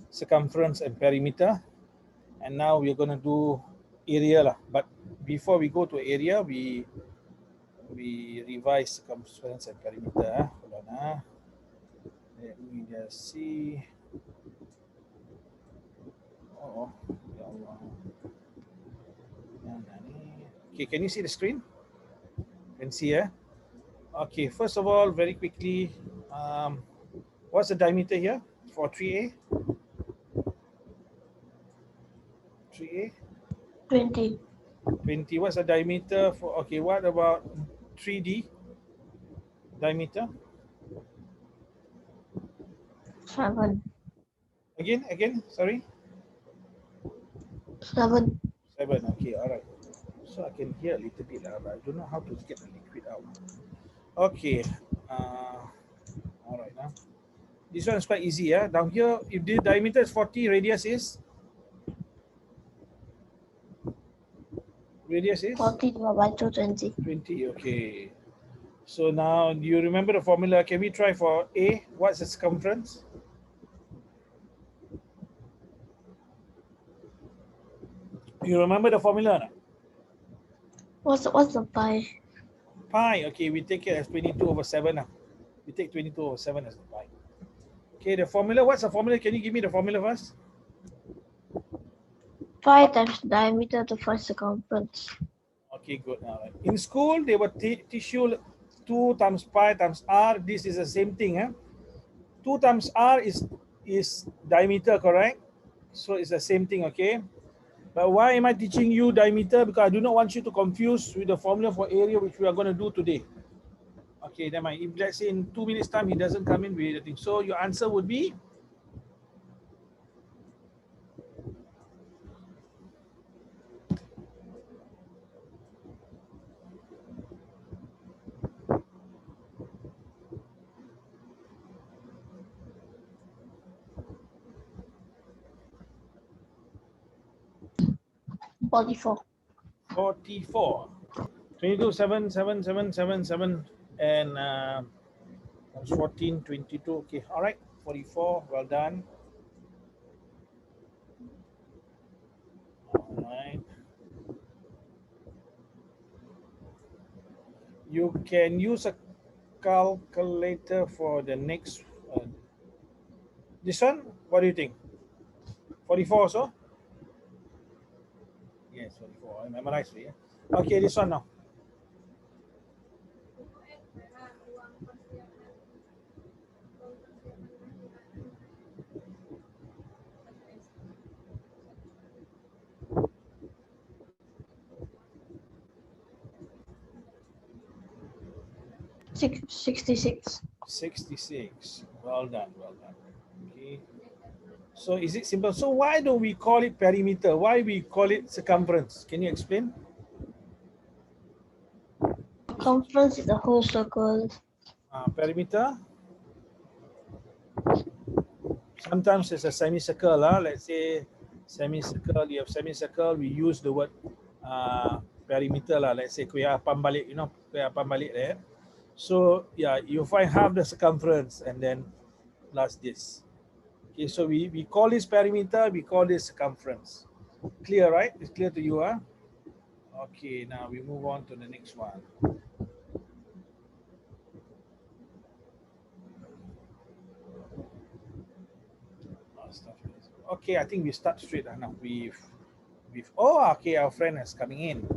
circumference and perimeter, and now we're going to do area lah. But before we go to area, we revise circumference and perimeter. Hold on. Let me just see. Oh, ya Allah. Okay, can you see the screen? Can see, yeah? Okay, first of all, very quickly, what's the diameter here for 3A? 3A? 20. 20. What's the diameter for, okay, what about 3D diameter? 7. Again, sorry? 7. 7, okay, all right. So I can hear a little bit, but I don't know how to get the liquid out. Okay, all right. This one is quite easy. Yeah? Down here, if the diameter is 40, radius is? Radius is? 40 divided by 220. 20, okay. So now, do you remember the formula? Can we try for A? What's the circumference? You remember the formula? No? What's the pi? Pi, okay, we take it as 22 over 7. We take 22 over 7 as the pi. Okay, the formula, what's the formula? Can you give me the formula first? Pi times diameter to find circumference. Okay, good. All right. In school, they will teach you 2 times pi times r. This is the same thing. 2 times r is diameter, correct? So it's the same thing, okay? But why am I teaching you diameter? Because I do not want you to confuse with the formula for area, which we are going to do today. Okay, never mind. If let's say in 2 minutes time, he doesn't come in with the thing. So your answer would be? Forty-four. 44. 22, 7, 7, 7, 7, 7, and 14, 22. Okay, all right. 44, well done. All right. You can use a calculator for the next. This one, what do you think? 44 also? Yes, 44. I memorized it. Yeah? Okay, this one now. Six, 66. 66. Well done, well done. Okay. So is it simple? So why don't we call it perimeter? Why we call it circumference? Can you explain? Circumference is the whole circle. Perimeter? Sometimes it's a semicircle. Let's say semicircle, you have semicircle, we use the word perimeter. Let's say kuya apam balik, you know, kuya apam balik there. So yeah, you find half the circumference and then plus this. Okay, so we call this perimeter, we call this circumference. Clear, right? It's clear to you, huh? Okay, now we move on to the next one. Okay, I think we start straight now with oh, okay, our friend is coming in.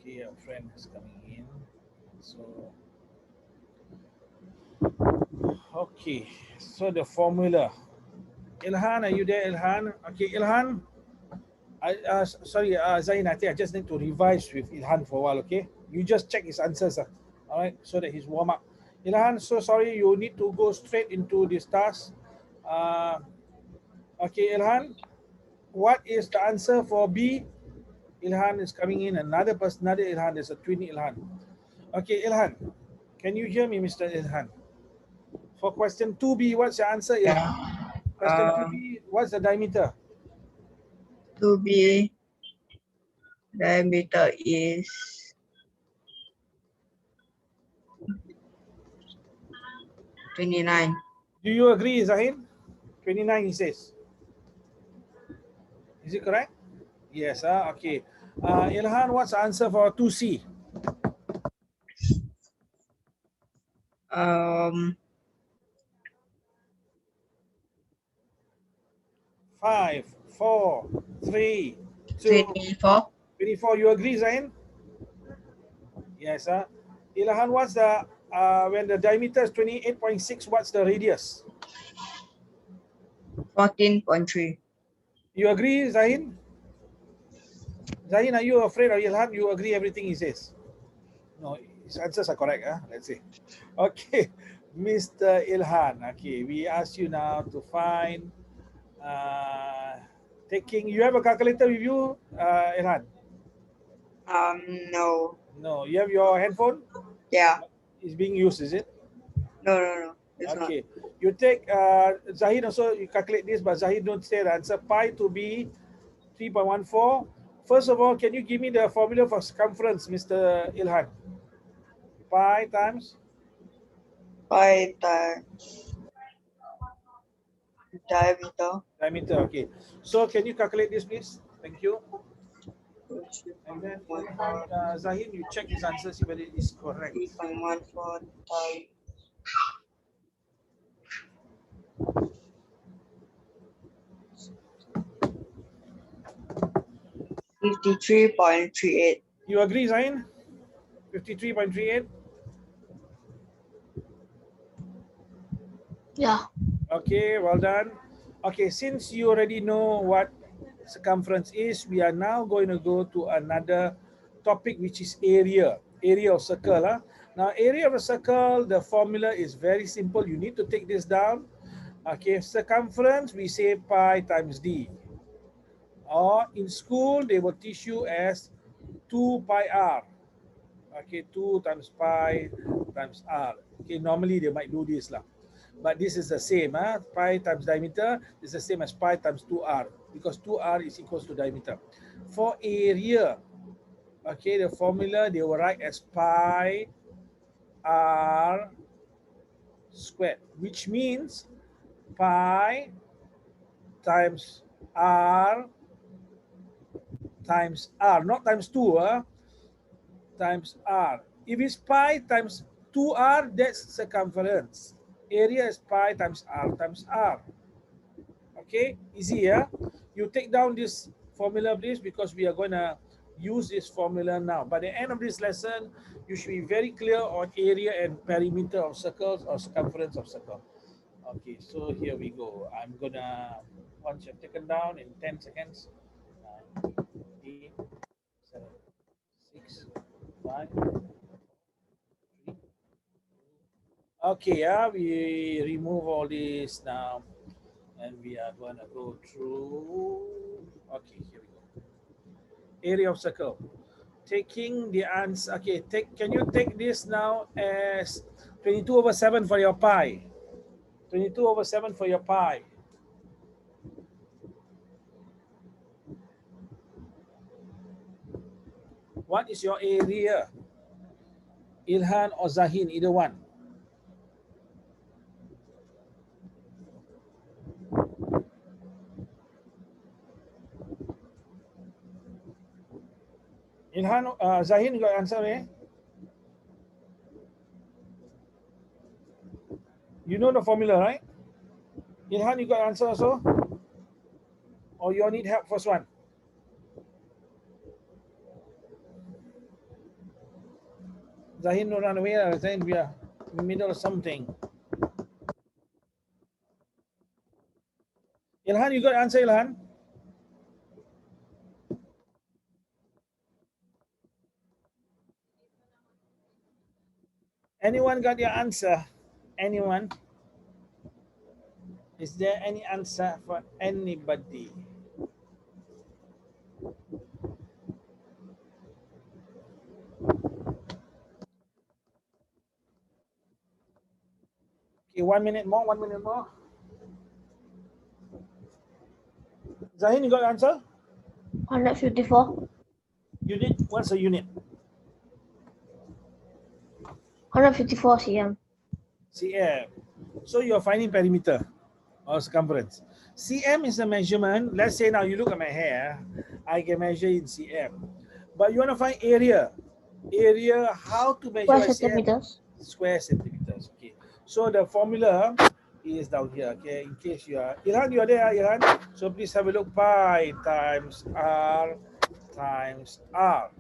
Okay, our friend is coming in. So okay, so the formula. Ilhan, are you there, Ilhan? Okay, Ilhan. Sorry, Zain, I think I just need to revise with Ilhan for a while, okay? You just check his answers, all right, so that he's warm up. Ilhan, so sorry, you need to go straight into this task. Okay, Ilhan, what is the answer for B? Ilhan is coming in, another person, another Ilhan, there's a twin Ilhan. Okay, Ilhan, can you hear me, Mr. Ilhan? For question 2B, what's your answer, Ilhan? Yeah. Question 2B, what's the diameter? 2B diameter is 29. Do you agree, Zahin? 29, he says. Is it correct? Yes, okay. Ilhan, what's the answer for 2C? 5, 4, 3, 2, 24. 24. You agree, Zain? Yes. Ilhan, what's the when the diameter is 28.6, what's the radius? 14.3. You agree, Zain? Zain, are you afraid of Ilhan? You agree everything he says? No, his answers are correct. Let's see. Okay, Mr. Ilhan. Okay, we ask you now to find taking. You have a calculator with you, Ilhan? No. No. You have your handphone? Yeah. It's being used, is it? No. It's not. Okay. You take Zahid also, you calculate this, but Zahid don't say the answer. Pi to be 3.14. First of all, can you give me the formula for circumference, Mr. Ilhan? Pi times? Pi times diameter. Diameter, okay. So can you calculate this, please? Thank you. And then Ilhan, Zahid, you check his answer, see whether it is correct. 3.14 times 53.38. You agree, Zahid? 53.38? Yeah. Okay, well done. Okay, since you already know what circumference is, we are now going to go to another topic, which is area of circle. Now, area of a circle, the formula is very simple. You need to take this down. Okay, circumference, we say pi times d. Or in school, they will teach you as 2 pi r. Okay, 2 times pi times r. Okay, normally they might do this lah. But this is the same. Pi times diameter is the same as pi times 2r, because 2r is equals to diameter. For area, okay, the formula they will write as pi r squared, which means pi times r times r, not times 2, times r. If it's pi times 2r, that's circumference. Area is pi times r. Okay, easy, yeah? You take down this formula, please, because we are going to use this formula now. By the end of this lesson, you should be very clear on area and perimeter of circles or circumference of circle. Okay, so here we go. I'm going to, once you've taken down in 10 seconds, 9, 8, 7, 6, 5, 3. Okay, yeah, we remove all this now. And we are going to go through. Okay, here we go. Area of circle. Taking the answer. Okay, can you take this now as 22/7 for your pi? 22/7 for your pi. What is your area? Ilhan or Zahin, either one. Ilhan, Zahin, you got answer, eh? You know the formula, right? Ilhan, you got answer also? Or you all need help first one? Zahin, don't run away. Zahin, we are in the middle of something. Ilhan, you got answer, Ilhan? Anyone got your answer? Anyone? Is there any answer for anybody? Okay, 1 minute more, 1 minute more. Zahin, you got your answer? 154. Unit, what's a unit? 154 cm. CM. So you're finding perimeter or circumference. cm is a measurement. Let's say now you look at my hair, I can measure in cm. But you want to find area. Area, how to measure Square by cm? centimeters. Square centimeters. Okay. So the formula is down here. Okay. In case you are Ilhan, you are there, Ilhan. So please have a look. Pi times r times r.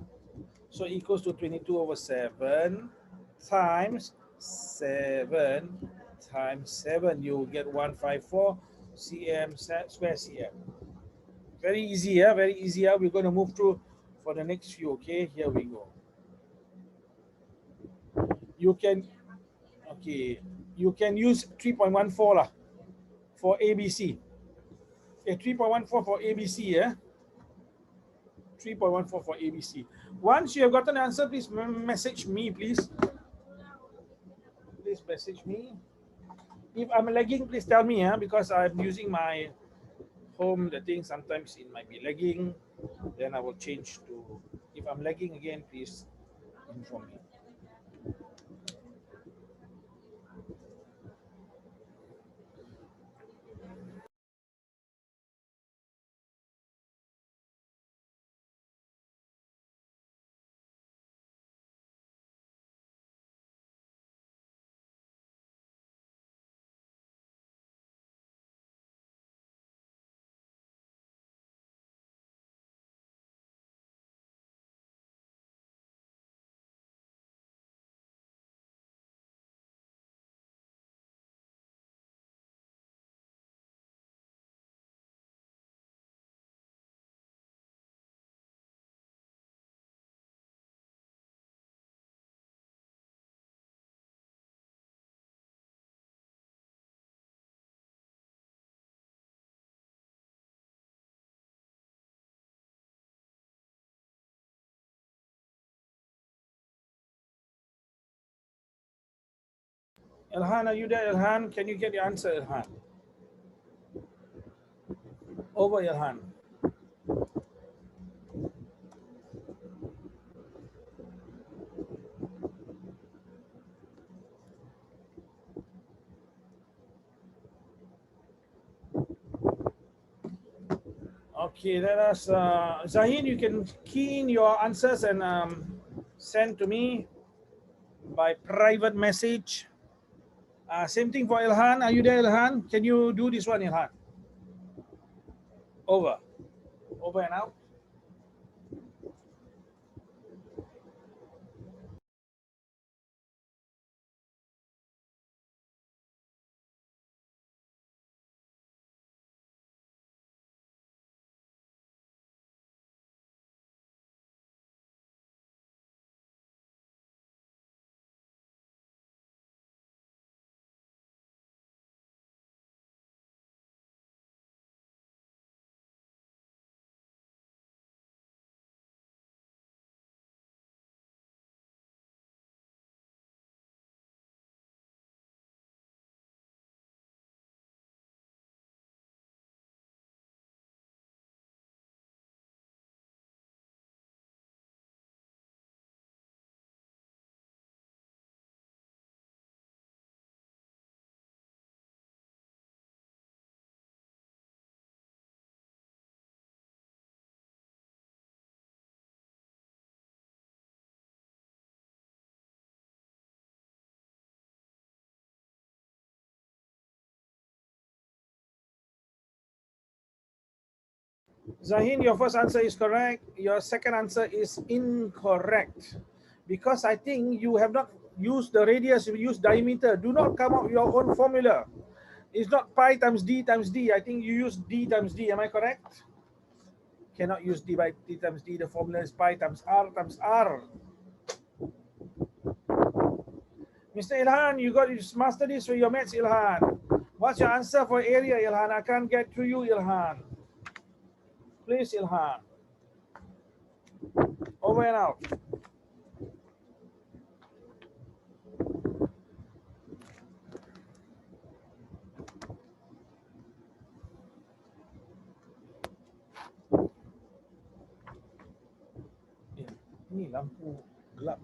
So equals to 22 over 7 times 7 times 7. You get 154 cm square cm. Very easy, yeah? Very easy. Yeah? We're going to move through for the next few. Okay, here we go. You can, okay, you can use 3.14 lah for ABC. Okay, 3.14 for ABC, yeah? 3.14 for ABC. Once you have gotten the answer, please message me, please. Please message me. If I'm lagging, please tell me, because I'm using my home, the thing sometimes it might be lagging. Then I will change to, if I'm lagging again, please inform me. Ilhan, are you there, Ilhan? Can you get the answer, Ilhan? Over, Ilhan. Okay, let us, Zahin, you can key in your answers and send to me by private message. Same thing for Ilhan. Are you there, Ilhan? Can you do this one, Ilhan? Over. Over and out. Zahin, your first answer is correct. Your second answer is incorrect. Because I think you have not used the radius, you use diameter. Do not come up with your own formula. It's not pi times d times d. I think you use d times d. Am I correct? Cannot use d by d times d. The formula is pi times r times r. Mr. Ilhan, you got to master this for your maths, Ilhan. What's your answer for area, Ilhan? I can't get to you, Ilhan. Please, Ilhan. Over and out. Ini lampu gelap.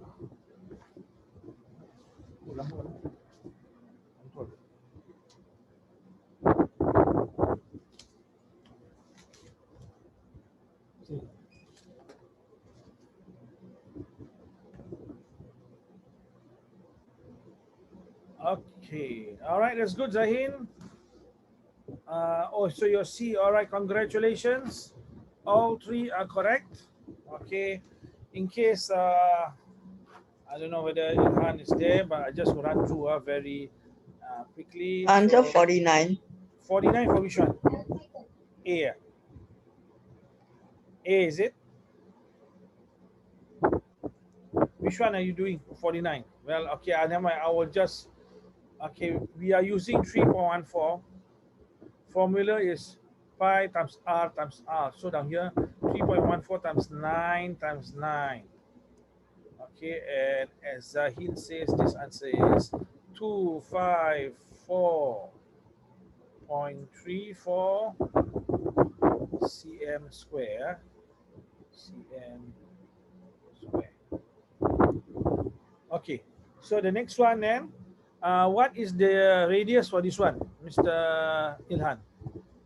Lampu. Control. Okay. All right, that's good, Zahin. Oh, so you're C. All right, congratulations. All three are correct. Okay. In case I don't know whether Ilhan is there, but I just run through very quickly. Answer So 49. 49 for which one? A. A is it? Which one are you doing? 49. Well, okay, never mind. I will just. Okay, we are using 3.14. Formula is pi times r times r. So down here, 3.14 times 9 times 9. Okay, and as Zahid says, this answer is 254.34 cm square. Cm square. Okay, so the next one then, what is the radius for this one, Mr. Ilhan?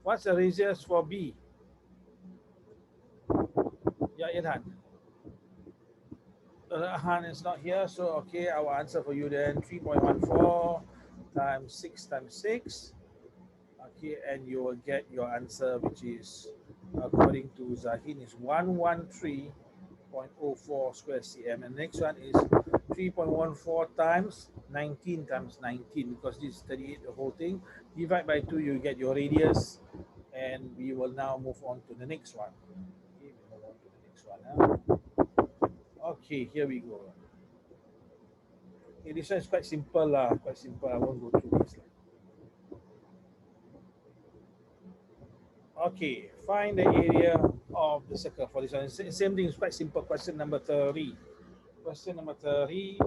What's the radius for B? Yeah, Ilhan. Han is not here, so okay, I will answer for you then. 3.14 times 6 times 6. Okay, and you will get your answer, which is, according to Zahin, is 113.04 square cm. And next one is 3.14 times 19 times 19, because this is 38, the whole thing. Divide by 2, you get your radius. And we will now move on to the next one. Okay, we move on to the next one. Okay, here we go. Okay, this one is quite simple lah. Quite simple. I won't go through this. Okay, find the area of the circle for this one. Same thing, it's quite simple. Question number 30. Question number 30.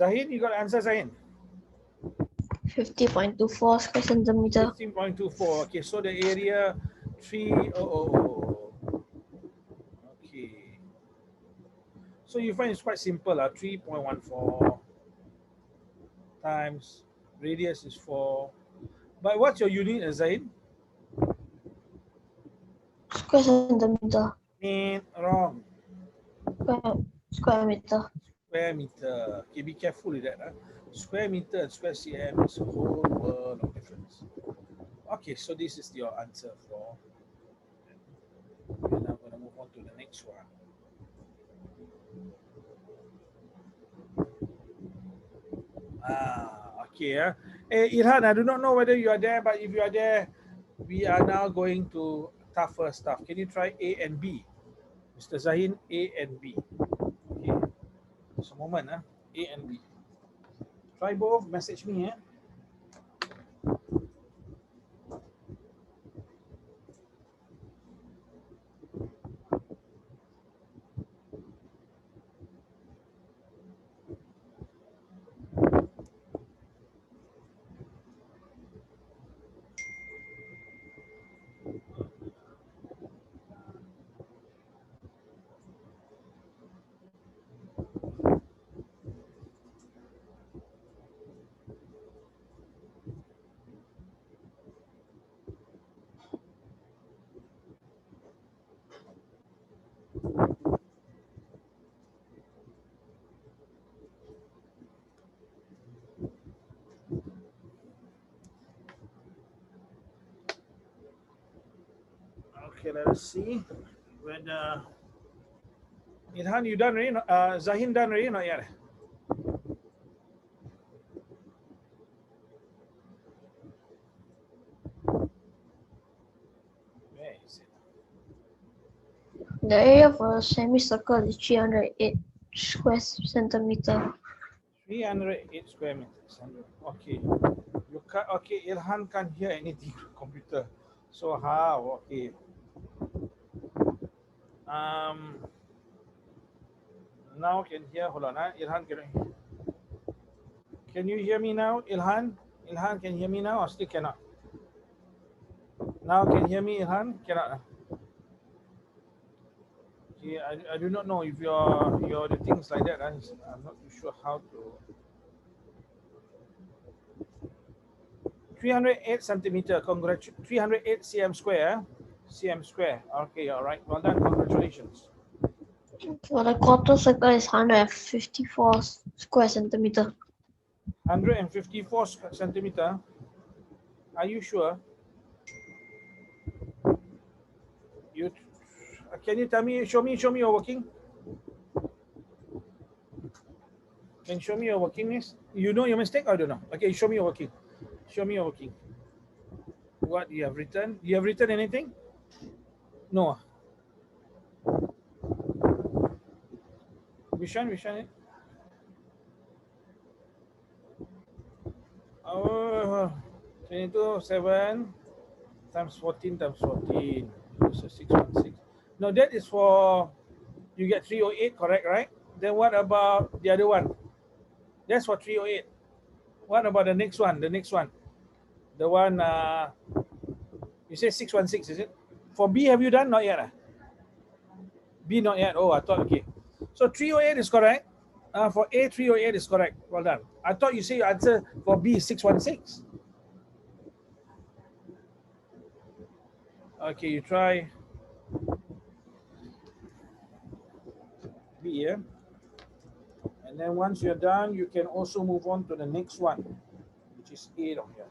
Zahin, you got answer, Zahin? 50.24 square centimeter. 15.24. Okay, so the area 300. Okay. So you find it's quite simple. 3.14 times radius is 4. But what's your unit, Zahin? Square centimeter. Wrong. Square meter. Square meter. Okay, be careful with that. Square meter and square cm is a whole world of difference. Okay, so this is your answer for. And I'm going to move on to the next one. Okay. Hey, Irhan, I do not know whether you are there, but if you are there, we are now going to tougher stuff. Can you try A and B? Mr. Zahin, A and B. Okay. Just a moment. A and B. Try both. Message me. Okay, let us see whether Ilhan, you done already? Zahin done already? Not yet. Where is it? The area for a semicircle is 308 square centimeter. 308 square meters. Okay. You can, okay, Ilhan can't hear anything from computer. So how? Okay. Now can hear. Hold on. Ilhan, can you hear me now? Ilhan? Ilhan, can you hear me now or still cannot? Now can you hear me, Ilhan? Cannot. Okay, I do not know if your the things like that. I'm not too sure how to. 308 centimeter. 308 cm square. Cm square. Okay, all right. Well done. Congratulations. For the quarter circle is 154 square centimeter. 154 centimeter. Are you sure? You can you tell me? Show me your working. Can you show me your working, miss? You know your mistake? I don't know. Okay, show me your working. Show me your working. What you have written? You have written anything? No. Which one? Which one? Oh, 22, 7 times 14 times 14. So 616. No, that is for, you get 308, correct, right? Then what about the other one? That's for 308. What about the next one? The next one. The one, you say 616, is it? For B, have you done? Not yet. B, not yet. Oh, I thought, okay. So 308 is correct. For A, 308 is correct. Well done. I thought you say your answer for B is 616. Okay, you try B, yeah? And then once you're done, you can also move on to the next one, which is A down here.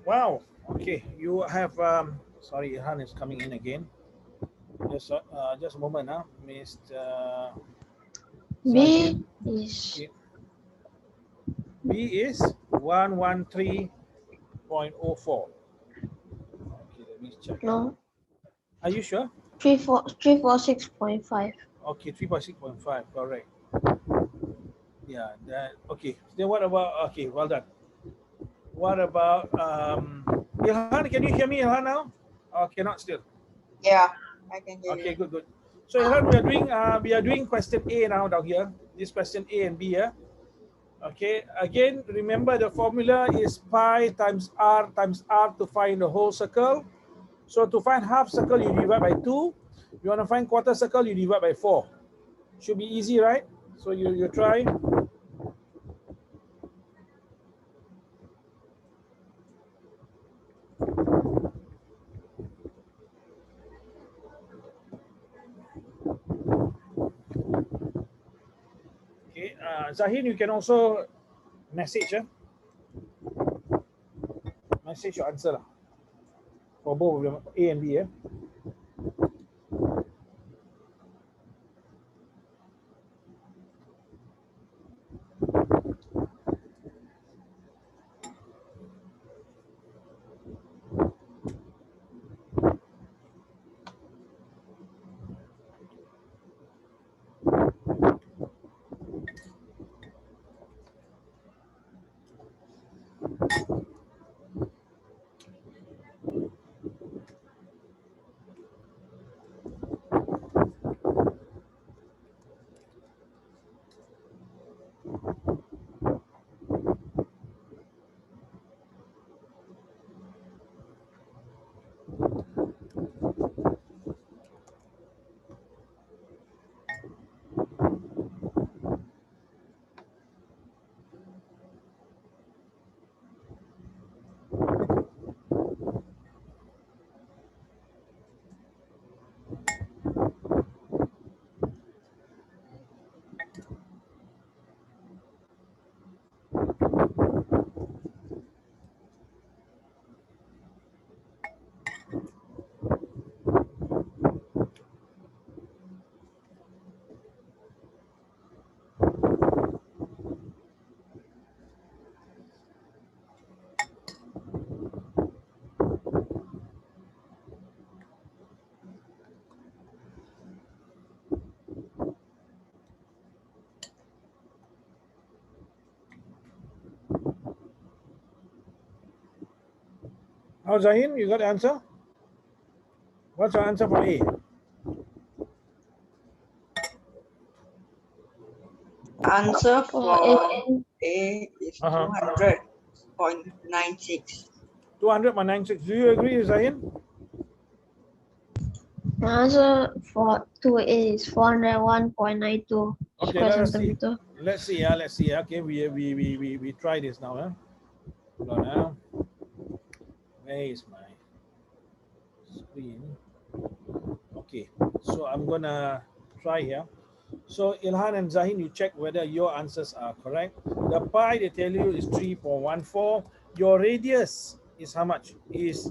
Wow. Okay, you have sorry, Ilhan is coming in again. Just a moment now, Mr. B is Okay. B is 113.04. Okay, let me check. no Are you sure? 346.5. Okay, 3.6.5, correct. Yeah, that okay. Then what about, okay, well done. What about Ilhan, can you hear me, Ilhan, now? Oh, cannot still. Yeah, I can hear Okay, you. good. So Ilhan, we are doing question A now down here. This question A and B, yeah. Okay, again, remember the formula is pi times r to find the whole circle. So to find half circle, you divide by 2. You want to find quarter circle, you divide by 4. Should be easy, right? So you try. Okay, Zahin, you can also message, message your answer for both of them, A and B. How, Zahin? You got the answer? What's your answer for A? Answer For for A, A is Uh-huh. 200.96. 200.96. Do you agree, Zahin? my answer for 2A is 401.92 Okay, square let us see. centimeter. Let's see. Let's see. Okay, we try this now. Hold on now. Where is my screen? Okay, so I'm gonna try here. So Ilhan and Zahin, you check whether your answers are correct. The pi they tell you is 3.14. Your radius is how much? Is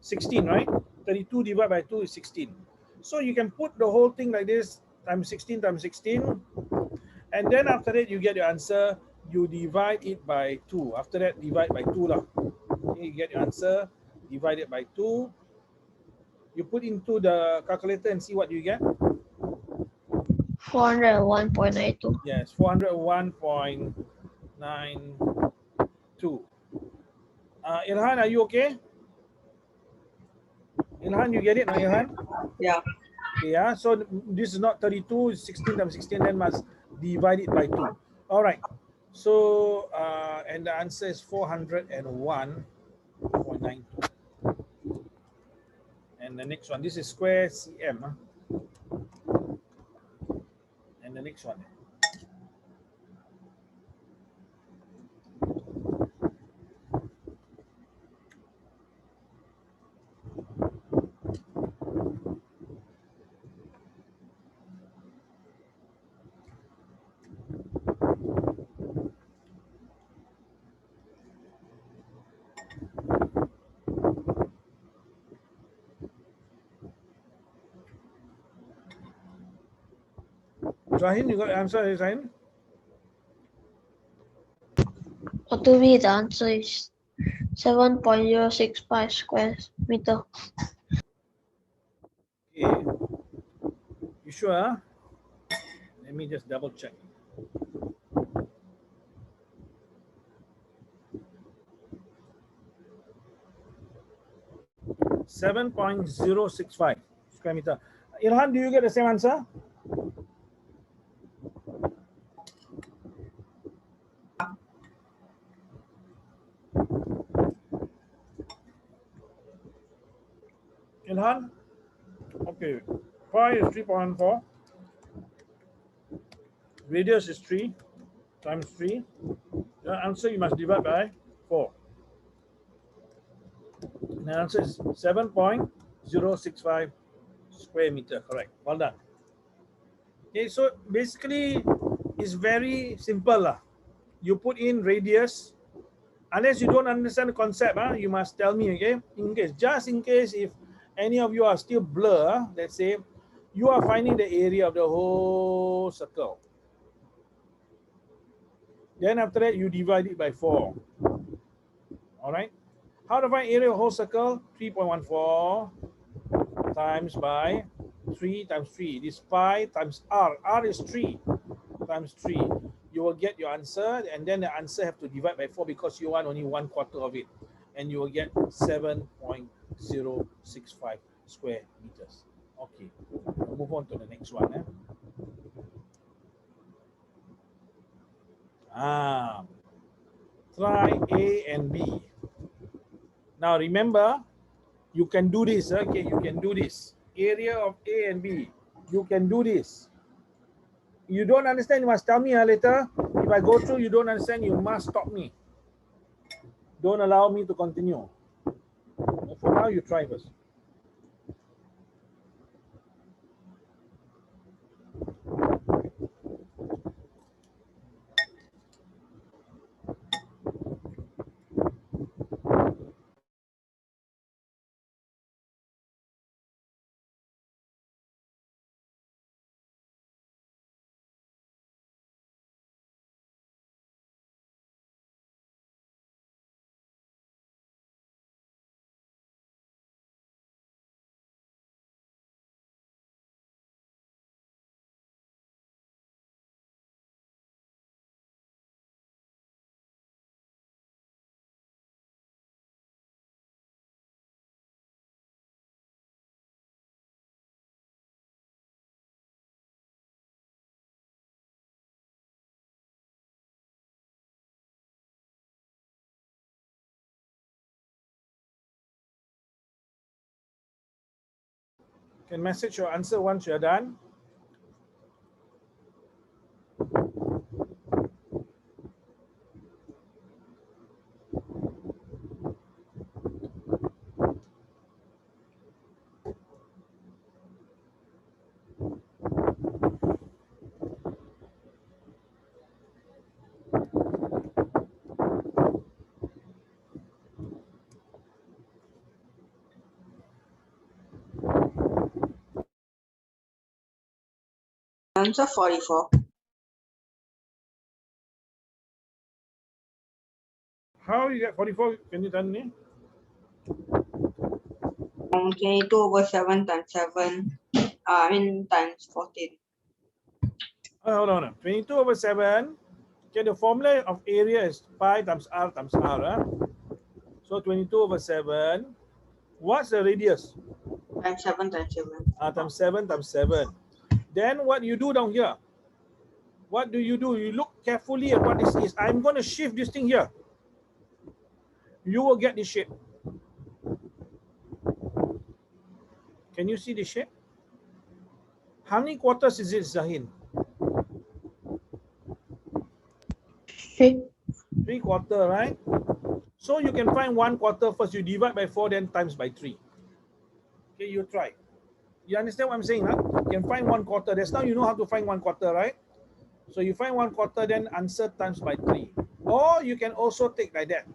16, right? 32 divided by 2 is 16. So you can put the whole thing like this, times 16 times 16. And then after that, you get your answer. You divide it by 2. After that, divide by 2 lah. Okay, you get your answer. Divide it by 2. You put into the calculator and see what you get. 401.92. Yes, 401.92. Ilhan, are you okay? Ilhan, you get it, no, Ilhan? Yeah. Okay, yeah. So this is not 32, it's 16 times 16, then must divide it by 2. All right. So, and the answer is 401.92. And the next one, this is square cm. And the next one. Zahin, you got the answer, Zahin? For 2B, the answer is 7.065 square meter. Okay. You sure? Huh? Let me just double check. .065 square meter. Ilhan, do you get the same answer? Ilhan? Okay. Pi is 3.14. Radius is 3 times 3. The answer you must divide by 4. The answer is 7.065 square meter. Correct. Well done. Okay, so basically it's very simple lah. You put in radius. Unless you don't understand the concept, you must tell me, okay? Just in case if any of you are still blur, let's say, you are finding the area of the whole circle. Then after that, you divide it by 4. All right? How to find area of whole circle? 3.14 times by 3 times 3. This pi times r. R is 3 times 3. You will get your answer, and then the answer have to divide by 4 because you want only 1/4 of it. And you will get 7.065 square meters. Okay, we'll move on to the next one. Try A and B. Now remember, you can do this. Okay, you can do this. Area of A and B. You can do this. You don't understand, you must tell me later. If I go through, you don't understand, you must stop me. Don't allow me to continue. For now, you try first. can message your answer once you're done. Answer 44. How you get 44? Can you tell me? 22 over 7 times 7. Times 14. Hold on. 22 over 7. Okay, the formula of area is pi times r times r. So 22 over 7. What's the radius? Times 7 times 7. Times 7 times 7. Then what you do down here? What do? You look carefully at what this is. I'm going to shift this thing here. You will get this shape. Can you see the shape? How many quarters is it, Zahin? 3. 3/4, right? So you can find 1/4 first. You divide by 4, then times by 3. Okay, you try. You understand what I'm saying? Huh? You can find 1/4. That's now you know how to find 1/4, right? So you find 1/4, then answer times by 3. Or you can also take like that.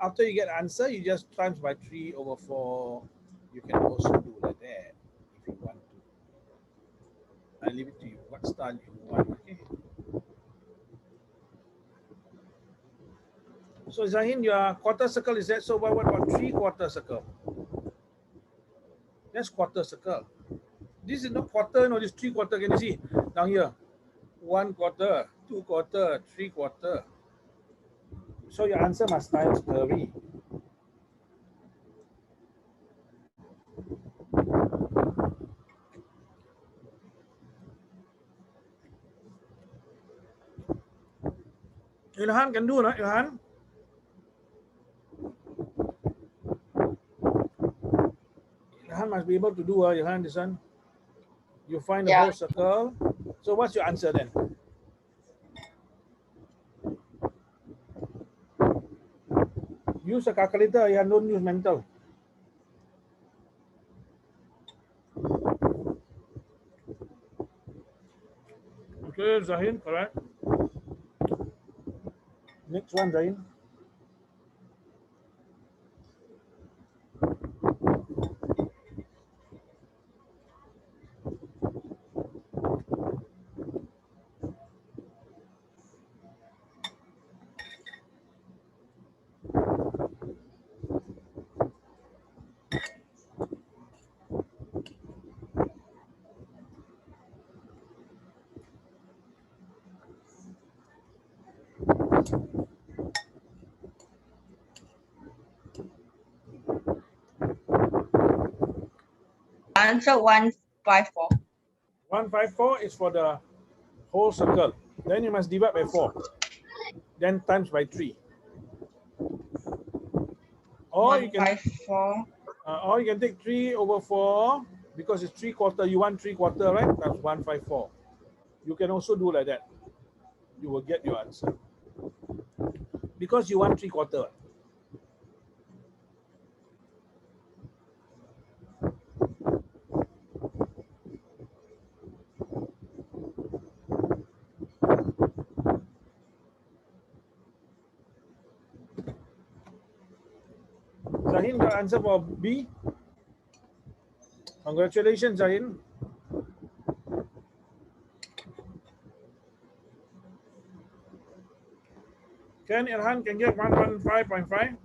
After you get answer, you just times by 3 over 4. You can also do like that if you want to. I leave it to you. What style you want, okay? So Zahin, your quarter circle is that. So what about 3/4 circle? That's quarter circle. This is not quarter, no, this 3/4. Can you see down here? 1/4, 2/4, 3/4. So your answer must times 3. Ilhan can do, no? Ilhan? Ilhan must be able to do, Ilhan, this one. You find the whole circle. So what's your answer then? Use a calculator, Ilhan, don't use mental. Okay, Zahin, correct. Next one, Zahin. Answer 154. 154 is for the whole circle. Then you must divide by 4. Then times by 3. Or you can 154. or you can take 3 over 4 because it's 3/4. You want 3/4, right? That's 154. You can also do like that. You will get your answer because you want 3/4. Zahin got answer for B. Congratulations, Zahin. Ken Irhan can get 115.5.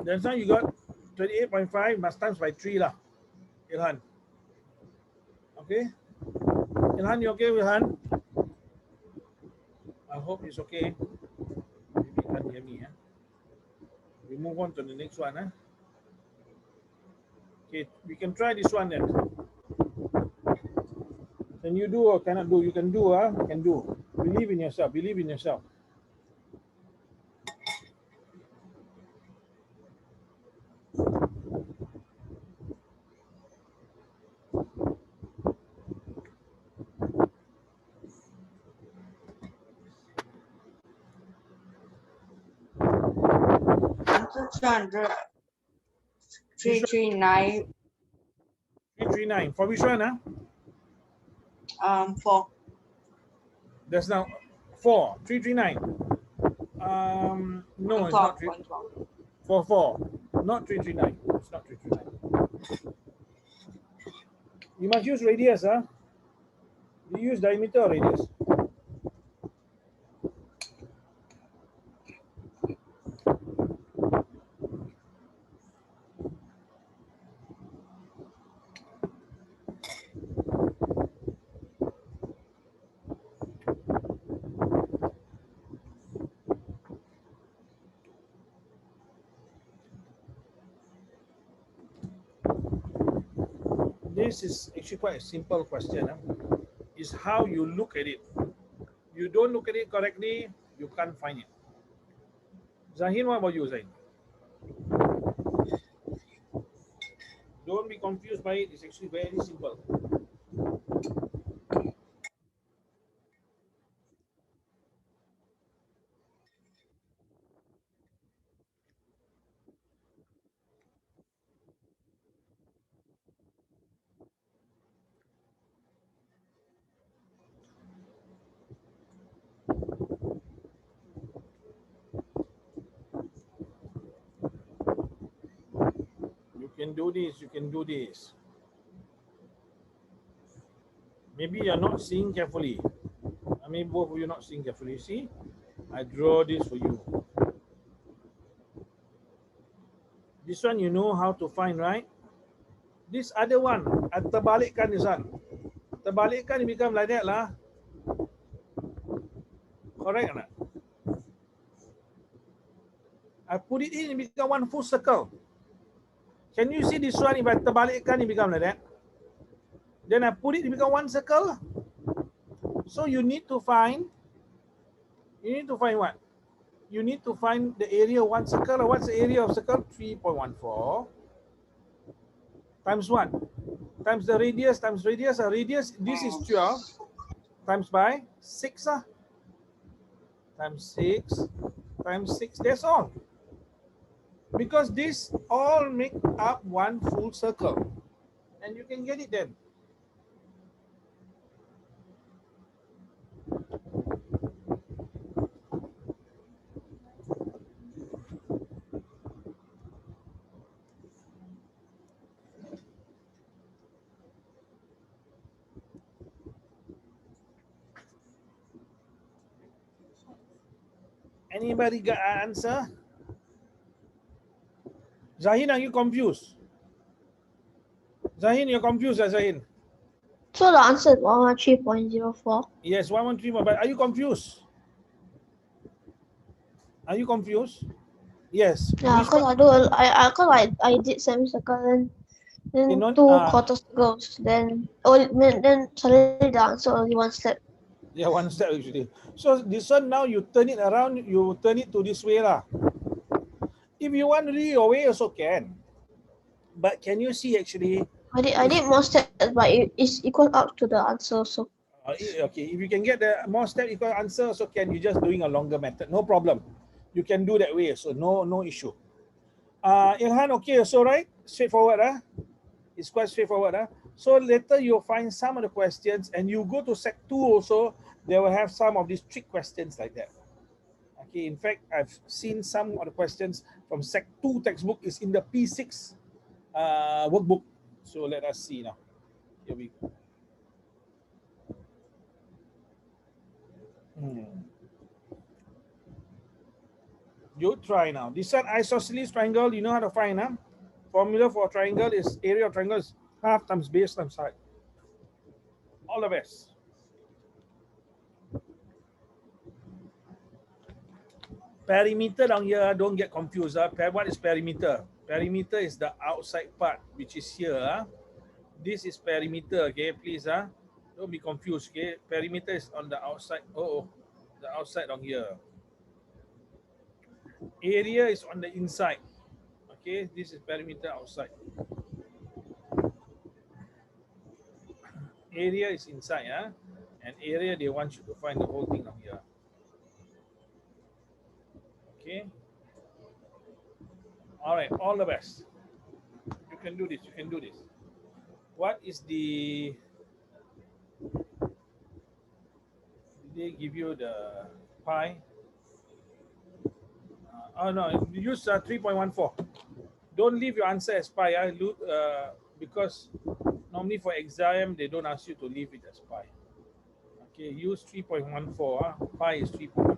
Then now you got 28.5 must times by 3 lah, Irhan. Okay? Irhan, you okay, Irhan? I hope it's okay. Maybe you can't hear me. We move on to the next one. Okay, we can try this one then. Can you do or cannot do? You can do, You can do. Believe in yourself. Believe in yourself. 200, 339, 339. For which one? 4. There's now 4. 339. No, it's not 3. 4. Not 339. It's not 339. You must use radius, Do you use diameter or radius? This is actually quite a simple question. Is how you look at it. You don't look at it correctly, you can't find it. Zahin, what about you, Zahin? Don't be confused by it. It's actually very simple. You can do this, you can do this. Maybe you're not seeing carefully. I mean, both of you not seeing carefully. See, I draw this for you. This one you know how to find, right? This other one, I terbalikkan this one. Terbalikkan, it become like that lah. Correct or not? I put it in, it become one full circle. Can you see this one? If I terbalikkan, it become like that. Then I put it, it become one circle. So you need to find what? You need to find the area of one circle. Or what's the area of circle? 3.14 times what? Times the radius, times radius. Radius, this is 12 times by 6. Times 6 times 6. That's all. Because this all make up one full circle. And you can get it then. Anybody got an answer? Zahin, are you confused? Zahin, you're confused, Zahin. So the answer is 113.04. Yes, 113, but are you confused? Are you confused? Yes. Yeah, because I did semicircle, then not, two quarter circles, then suddenly the answer only one step. Yeah, one step actually. So this one now you turn it around, you turn it to this way lah. If you want to do your way also can. But can you see actually? I did more steps, but it's equal up to the answer. So okay, if you can get the more step equal answer, so can you just doing a longer method? No problem. You can do that way, so no issue. Ilhan, okay, so right, straightforward, It's quite straightforward, So later you'll find some of the questions, and you go to Sec 2 also. They will have some of these trick questions like that. Okay, in fact, I've seen some of the questions from Sec 2 textbook is in the P6 workbook. So let us see now. Here we go. You try now. This one isosceles triangle, you know how to find, Formula for triangle is area of triangle is half times base times height. All the best. Perimeter down here, don't get confused. What is perimeter? Perimeter is the outside part, which is here. This is perimeter, okay? Please, don't be confused, okay? Perimeter is on the outside. The outside down here. Area is on the inside. Okay, this is perimeter outside. Area is inside, and area they want you to find the whole thing down here. Okay. All right, all the best. You can do this. You can do this. What is the? Did they give you the pi? Oh no, use 3.14. Don't leave your answer as pi, because normally for exam they don't ask you to leave it as pi. Okay, use 3.14. Pi is 3.14.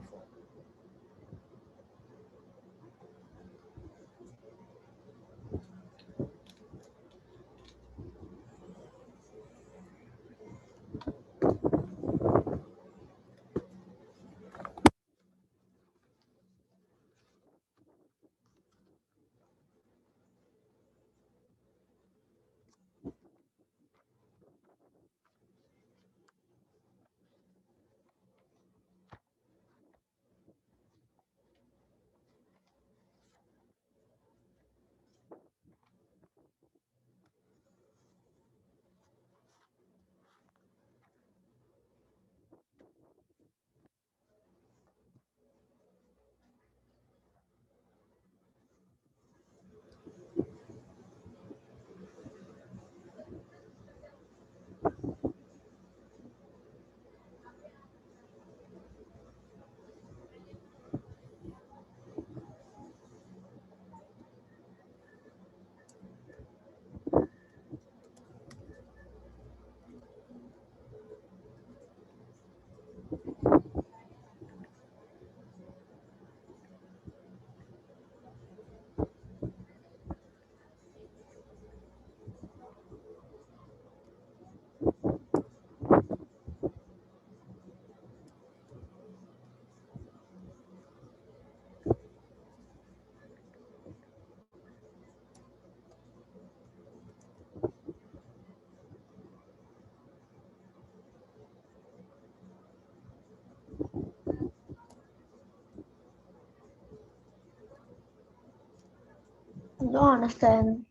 Don't understand.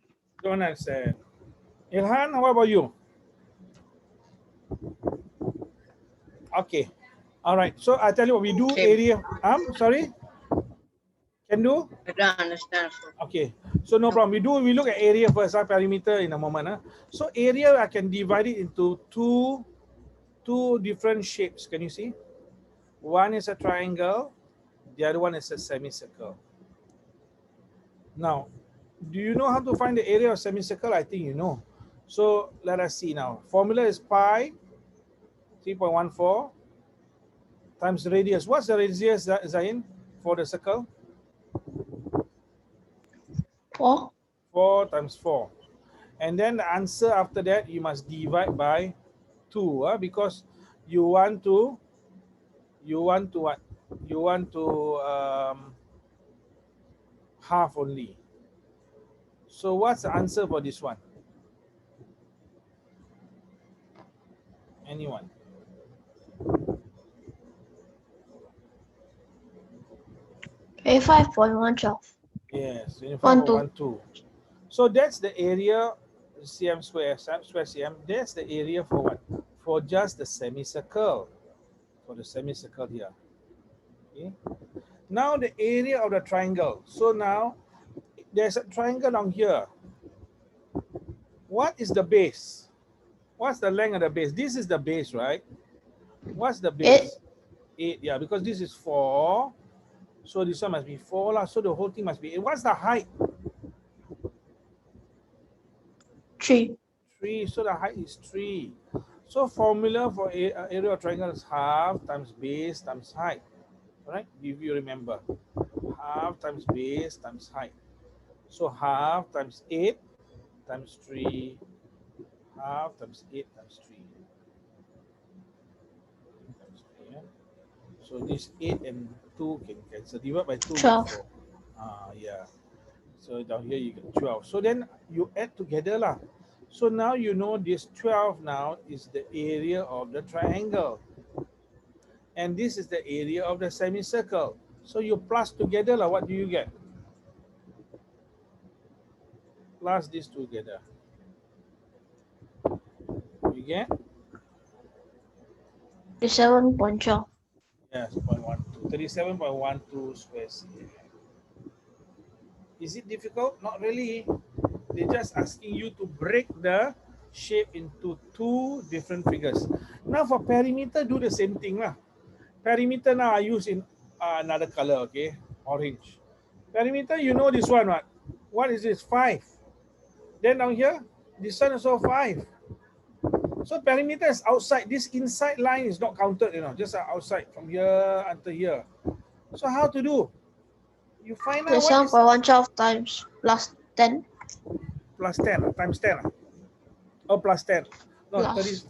Don't understand. Ilhan, what about you? Okay. All right. So I tell you what we do. Same. Area. Sorry. Can do. I don't understand. Okay. So no problem. We look at area first. Perimeter in a moment. So area I can divide it into two different shapes. Can you see? One is a triangle. The other one is a semicircle. Now, do you know how to find the area of semicircle? I think you know. So let us see now. Formula is pi 3.14 times radius. What's the radius, Zain, for the circle? 4. 4 times 4. And then the answer after that, you must divide by 2, because you want to what? You want to half only. So what's the answer for this one? Anyone? A 5.12. Yes, 12. 25.12. So that's the area cm square cm. That's the area for what? For just the semicircle. For the semicircle here. Okay. Now the area of the triangle. So now there's a triangle down here. What is the base? What's the length of the base? This is the base, right? What's the base? 8. Yeah, because this is 4. So this one must be 4 lah. So the whole thing must be 8. What's the height? 3. 3. So the height is 3. So formula for area of triangle is half times base times height. All right? If you remember, half times base times height. So half times 8 times 3. Half times 8 times 3. Times 3, yeah? So this 8 and 2 can cancel. Divide by 2, 12. yeah. So down here you get 12. So then you add together lah. So now you know this 12 now is the area of the triangle. And this is the area of the semicircle. So you plus together lah. What do you get? Plus these together. You get? 37.12. Yes, 0.12. 37.12 square cm. Is it difficult? Not really. They're just asking you to break the shape into two different figures. Now for perimeter, do the same thing lah. Perimeter now I use in another color, okay, orange. Perimeter, you know this one, what? What is this? 5. Then down here, this one also 5. So perimeter is outside. This inside line is not counted, you know, just outside from here until here. So how to do? You find out what is 37.112 times plus 10 plus 10 times 10. Oh, plus 10. No, plus 30.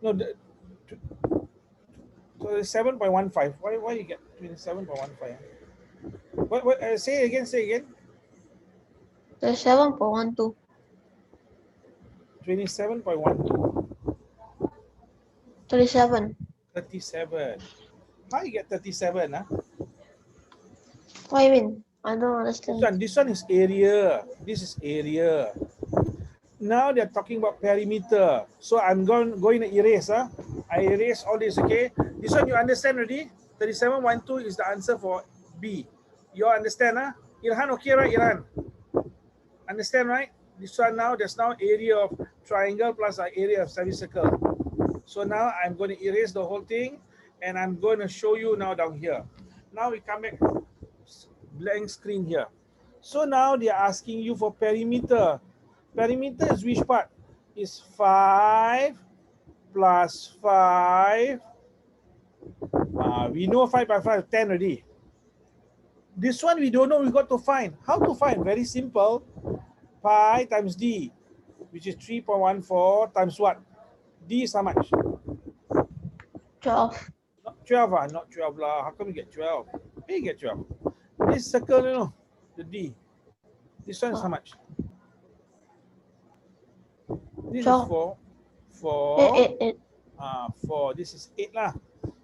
No, so 7.15. Why you get 27.15? What? Say again. Say again. 37.12 27.12. 37. 37. How you get 37? What do you mean? I don't understand. This one is area. This is area. Now they're talking about perimeter. So I'm going to erase. I erase all this, okay? This one you understand already? 37.12 is the answer for B. You all understand? Irhan, okay, right, Irhan? Understand, right? This one now, there's now area of triangle plus area of semicircle. So now I'm going to erase the whole thing and I'm going to show you now down here. Now we come back, blank screen here. So now they're asking you for perimeter. Perimeter is which part? Is 5 plus 5. We know 5 by 5, 10 already. This one we don't know, we got to find. How to find? Very simple. Pi times D, which is 3.14 times what? D is how much? 12. Not 12, not 12 lah. How come you get 12? Hey, you get 12. This circle, you know, the D. This one is how much? This 12. is 4. 8. 4. This is 8 lah.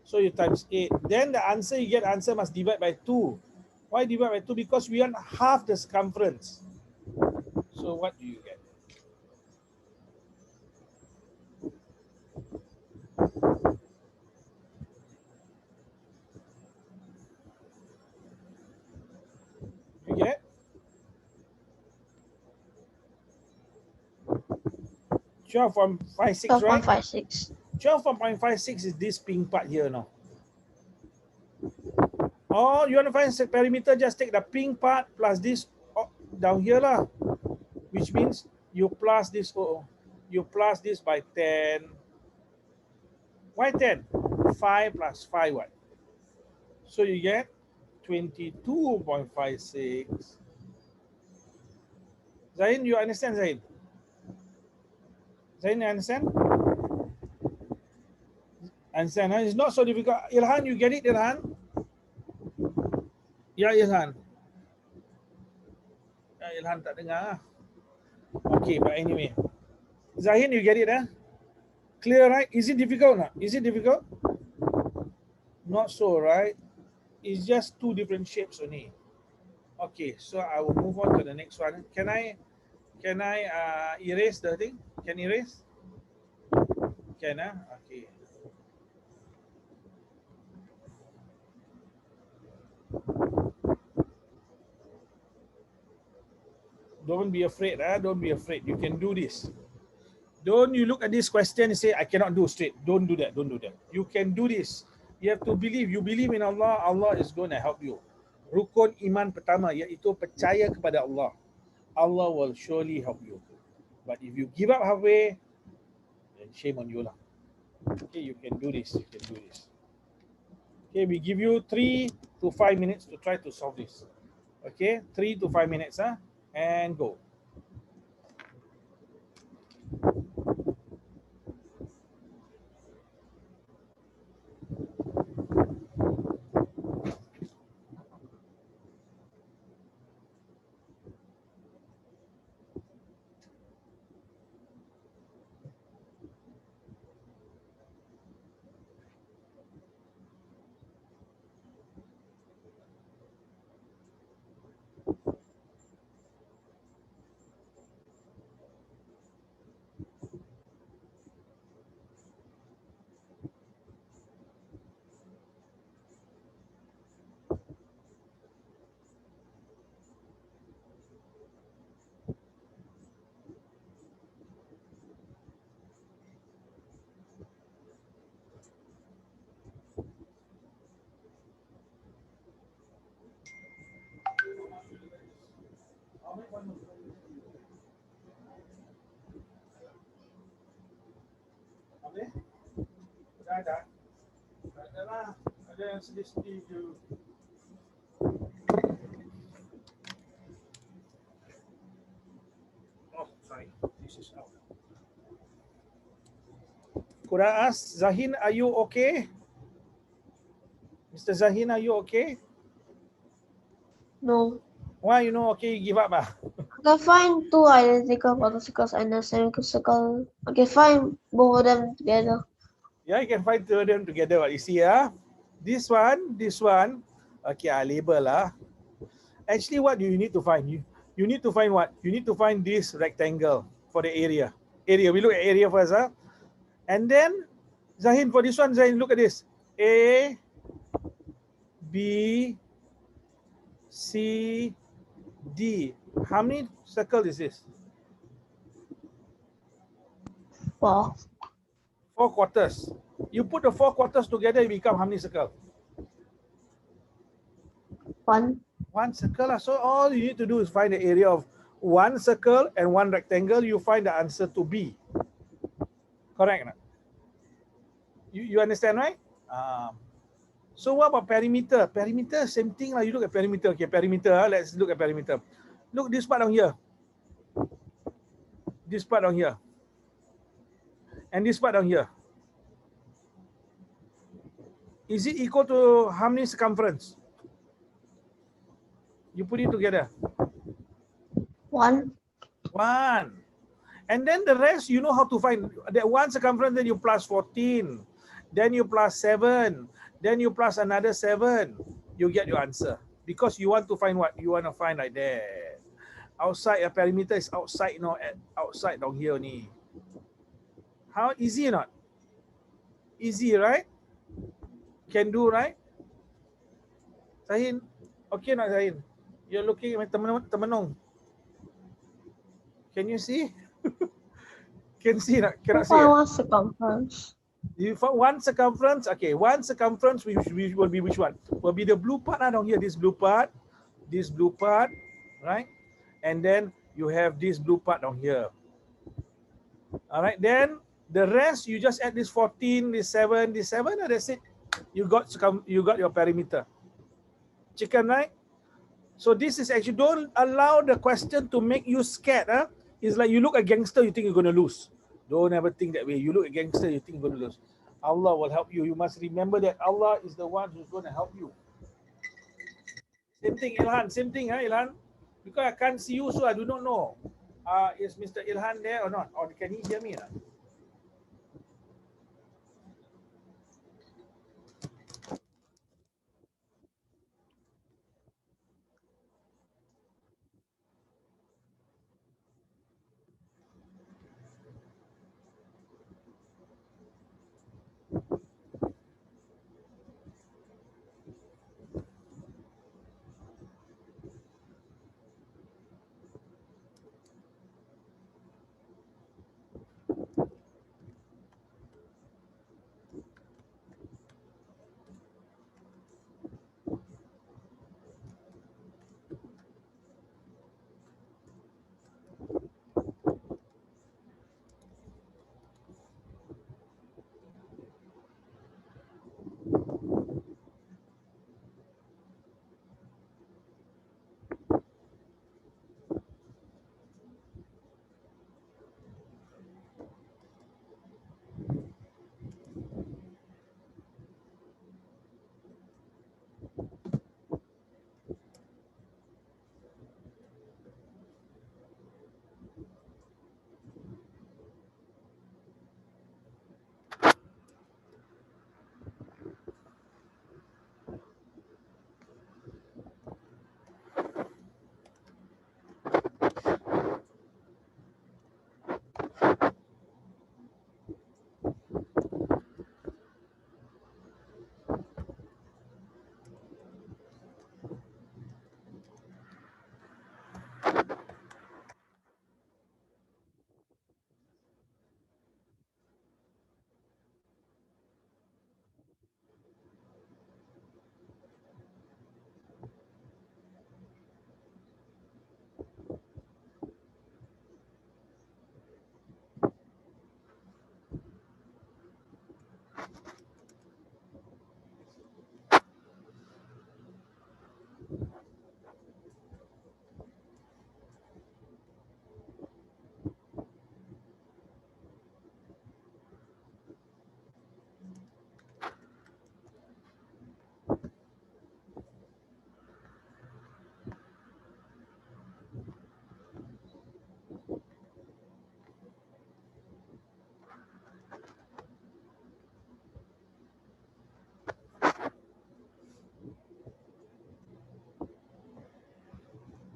So you times 8. Then the answer, you get answer must divide by 2. Why divide by 2? Because we want half the circumference. So what do you get? You get 12.56, right? 12.56. 12.56 is this pink part here now. Oh, you want to find perimeter, just take the pink part plus this down here lah. Which means you plus this, you plus this by 10. Why 10? 5 plus 5 what? So you get 22.56. Zain, you understand, Zain? Zain, you understand? Understand, huh? It's not so difficult. Ilhan, you get it, Ilhan? Ya, Ilhan. Ilhan tak dengar. Okay, but anyway. Zahin, you get it, Clear, right? Is it difficult or not? Is it difficult? Not so, right? It's just two different shapes only. Okay, so I will move on to the next one. Can I erase the thing? Can erase? Can, okay. Don't be afraid, don't be afraid. You can do this. Don't you look at this question and say, I cannot do straight. Don't do that, don't do that. You can do this. You have to believe. You believe in Allah, Allah is going to help you. Rukun iman pertama, iaitu percaya kepada Allah. Allah will surely help you. But if you give up halfway, then shame on you lah. Okay, you can do this. You can do this. Okay, we give you 3 to 5 minutes to try to solve this. Okay, 3 to 5 minutes, and go. ada. Tak ada lah. Ada yang sedih-sedih je. Oh, sorry. This is out. Could I ask Zahin, are you okay? Mr. Zahin, are you okay? No. Why you know okay, you give up ah? I can find two identical particles and a semicircle. I can find both of them together. Yeah, you can find two of them together. What you see this one, okay, I label Actually, what do you need to find? You need to find what? You need to find this rectangle for the area. We look at area first and then Zahin, for this one, Zahin, look at this. A, B, C, D. How many circles is this? 4. 4 quarters. You put the 4 quarters together, it become how many circles? 1. 1 circle. So all you need to do is find the area of 1 circle and 1 rectangle. You find the answer to B. Correct? You understand, right? So what about perimeter? Perimeter, same thing. You look at perimeter. Okay, perimeter. Let's look at perimeter. Look, this part down here. This part down here. And this part down here. Is it equal to how many circumference? You put it together. 1. 1. And then the rest, you know how to find. That 1 circumference, then you plus 14. Then you plus 7. Then you plus another 7. You get your answer. Because you want to find what? You want to find like that. Outside, a perimeter is outside, outside down here only. How easy or not? Easy, right? Can do, right? Zahin, okay not Zahin? You're looking at temenung. Can you see? Can see not? Cannot see. Find 1 circumference. You find 1 circumference. Okay, 1 circumference will be which one? Will be the blue part down here. This blue part, right? And then you have this blue part down here. All right. Then the rest you just add this 14, this 7, and that's it. You got your perimeter. Chicken, right? So this is actually, don't allow the question to make you scared. It's like you look at gangster, you think you're going to lose. Don't ever think that way. You look at gangster, you think you're going to lose. Allah will help you. You must remember that Allah is the one who's going to help you. Same thing, Ilhan. Same thing, Ilhan. Because I can't see you, so I do not know. Is Mr. Ilhan there or not? Or can he hear me?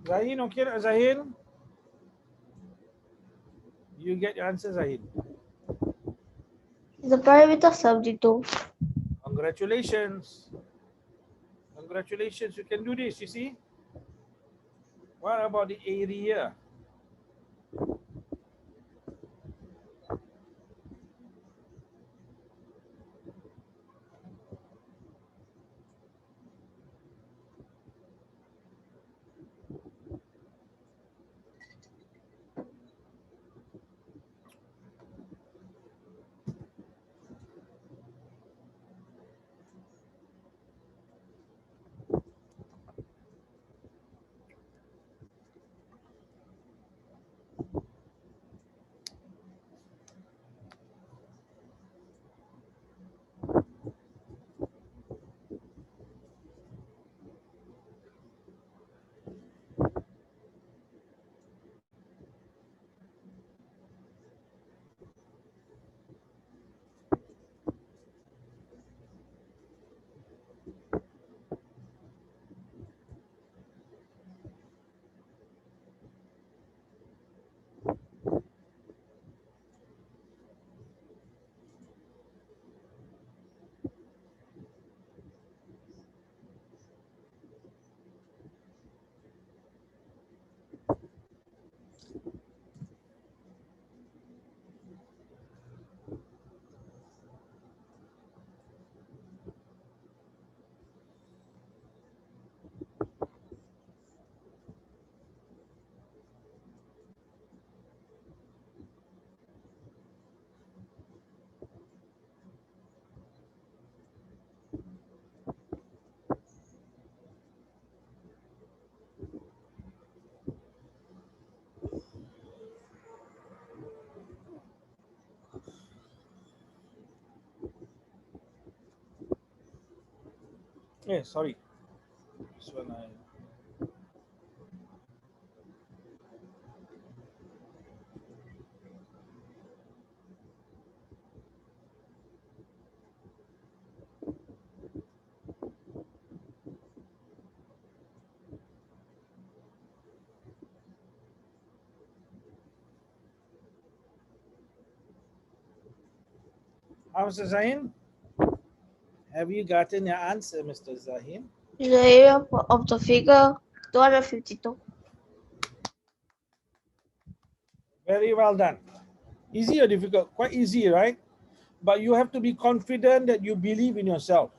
Zahin, okay tak Zahin? You get your answer, Zahin. The perimeter 72. Congratulations. Congratulations, you can do this, you see? What about the area? Sorry. This one I... Mr. Zahin? Have you gotten your answer, Mr. Zahin? The area of the figure 252. Very well done. Easy or difficult? Quite easy, right? But you have to be confident that you believe in yourself.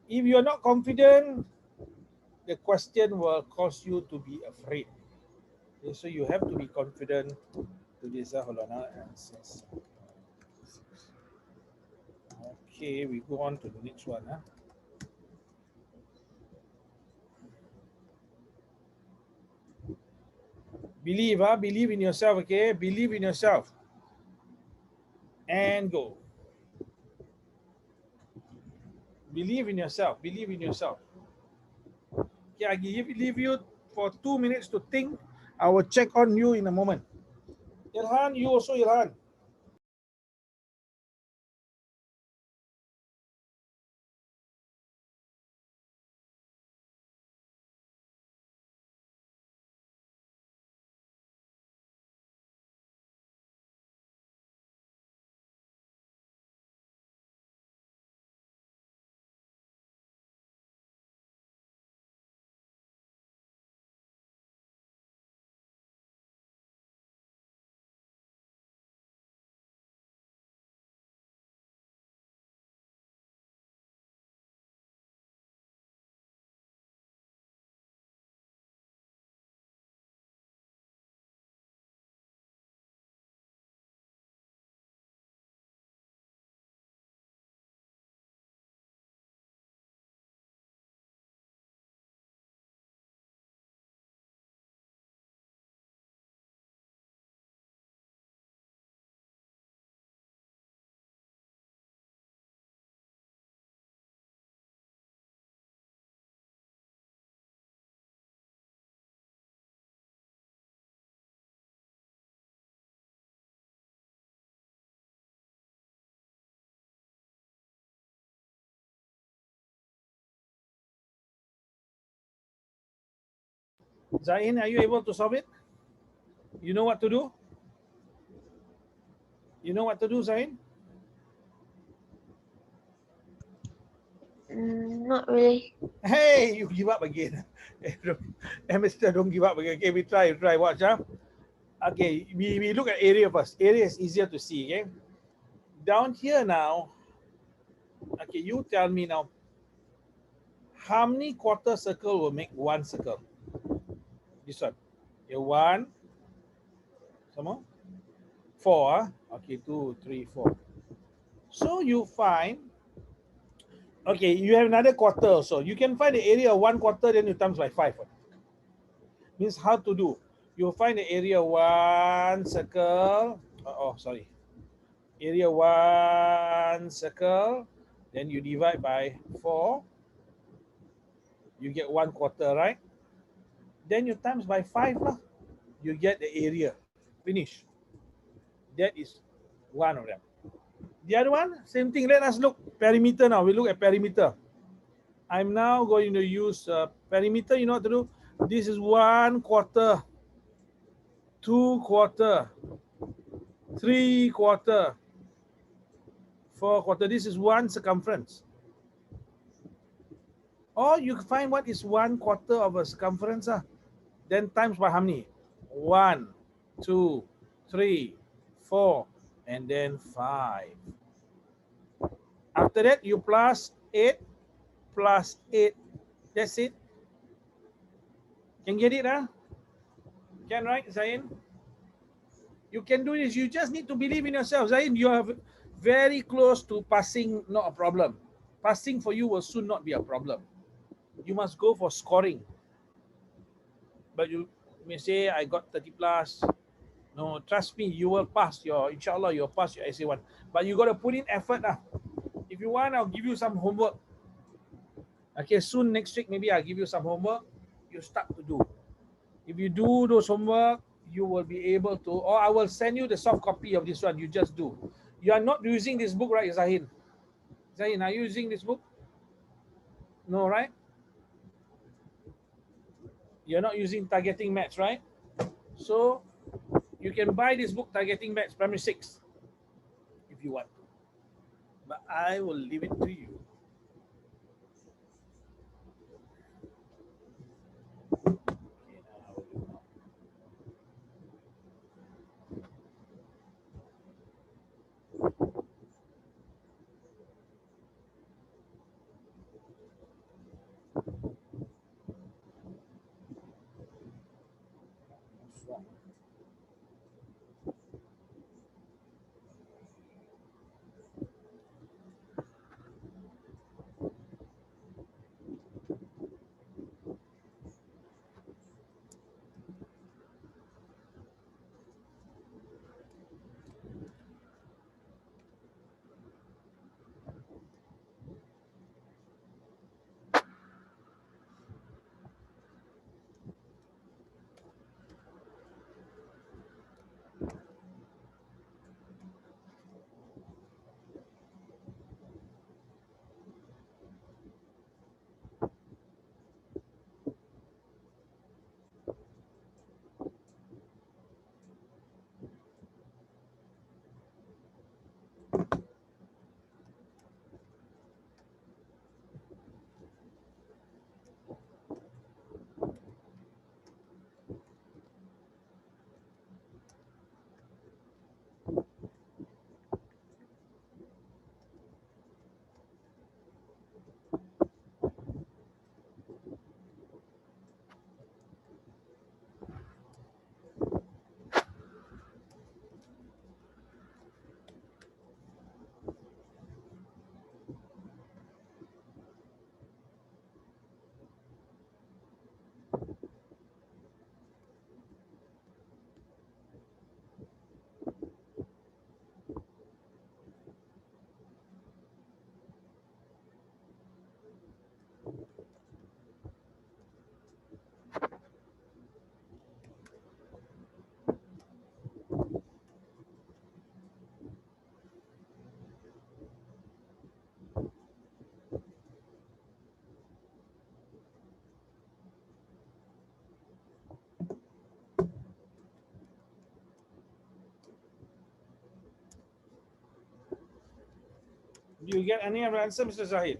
If you're not confident, the question will cause you to be afraid. Okay, so you have to be confident to this. Hold on. Okay, we go on to the next one. Believe in yourself, okay? Believe in yourself. And go. Believe in yourself. Believe in yourself. Okay, I leave you for 2 minutes to think. I will check on you in a moment. Ilhan, you also, Ilhan. Zain, are you able to solve it? You know what to do? You know what to do, Zain? Not really. Hey, you give up again. Mister, don't give up again. Okay, we try. Watch, huh? Okay, we look at area first. Area is easier to see, okay? Down here now, okay, you tell me now, how many quarter circle will make one circle? This one. Okay, one, some more? Four, huh? Okay, 2, 3, 4. So you find, okay, you have another quarter also. You can find the area of one quarter, then you times by 5. Means how to do? You find the area one circle. Oh, sorry. Area one circle. Then you divide by 4. You get one quarter, right? Then you times by 5 lah. You get the area. Finish. That is one of them. The other one, same thing. Let us look perimeter now. We look at perimeter. I'm now going to use perimeter. You know what to do? This is 1 quarter, 2 quarter, 3 quarter, 4 quarter. This is one circumference. Or you find what is 1 quarter of a circumference. Then times by how many? 1, 2, 3, 4, and then 5. After that, you plus 8 plus 8. That's it. Can get it, huh? Can, right, Zain? You can do this. You just need to believe in yourself. Zain, you are very close to passing, not a problem. Passing for you will soon not be a problem. You must go for scoring. But you may say, I got 30 plus. No, trust me, you will pass your, inshallah, you'll pass your SA1. But you got to put in effort. If you want, I'll give you some homework. Okay, soon next week, maybe I'll give you some homework. You start to do. If you do those homework, you will be able to, or I will send you the soft copy of this one. You just do. You are not using this book, right, Zahin? Zahin, are you using this book? No, right? You're not using targeting maths, right? So you can buy this book, Targeting Maths, Primary 6, if you want to. But I will leave it to you. Do you get any other answer, Mr. Zahid?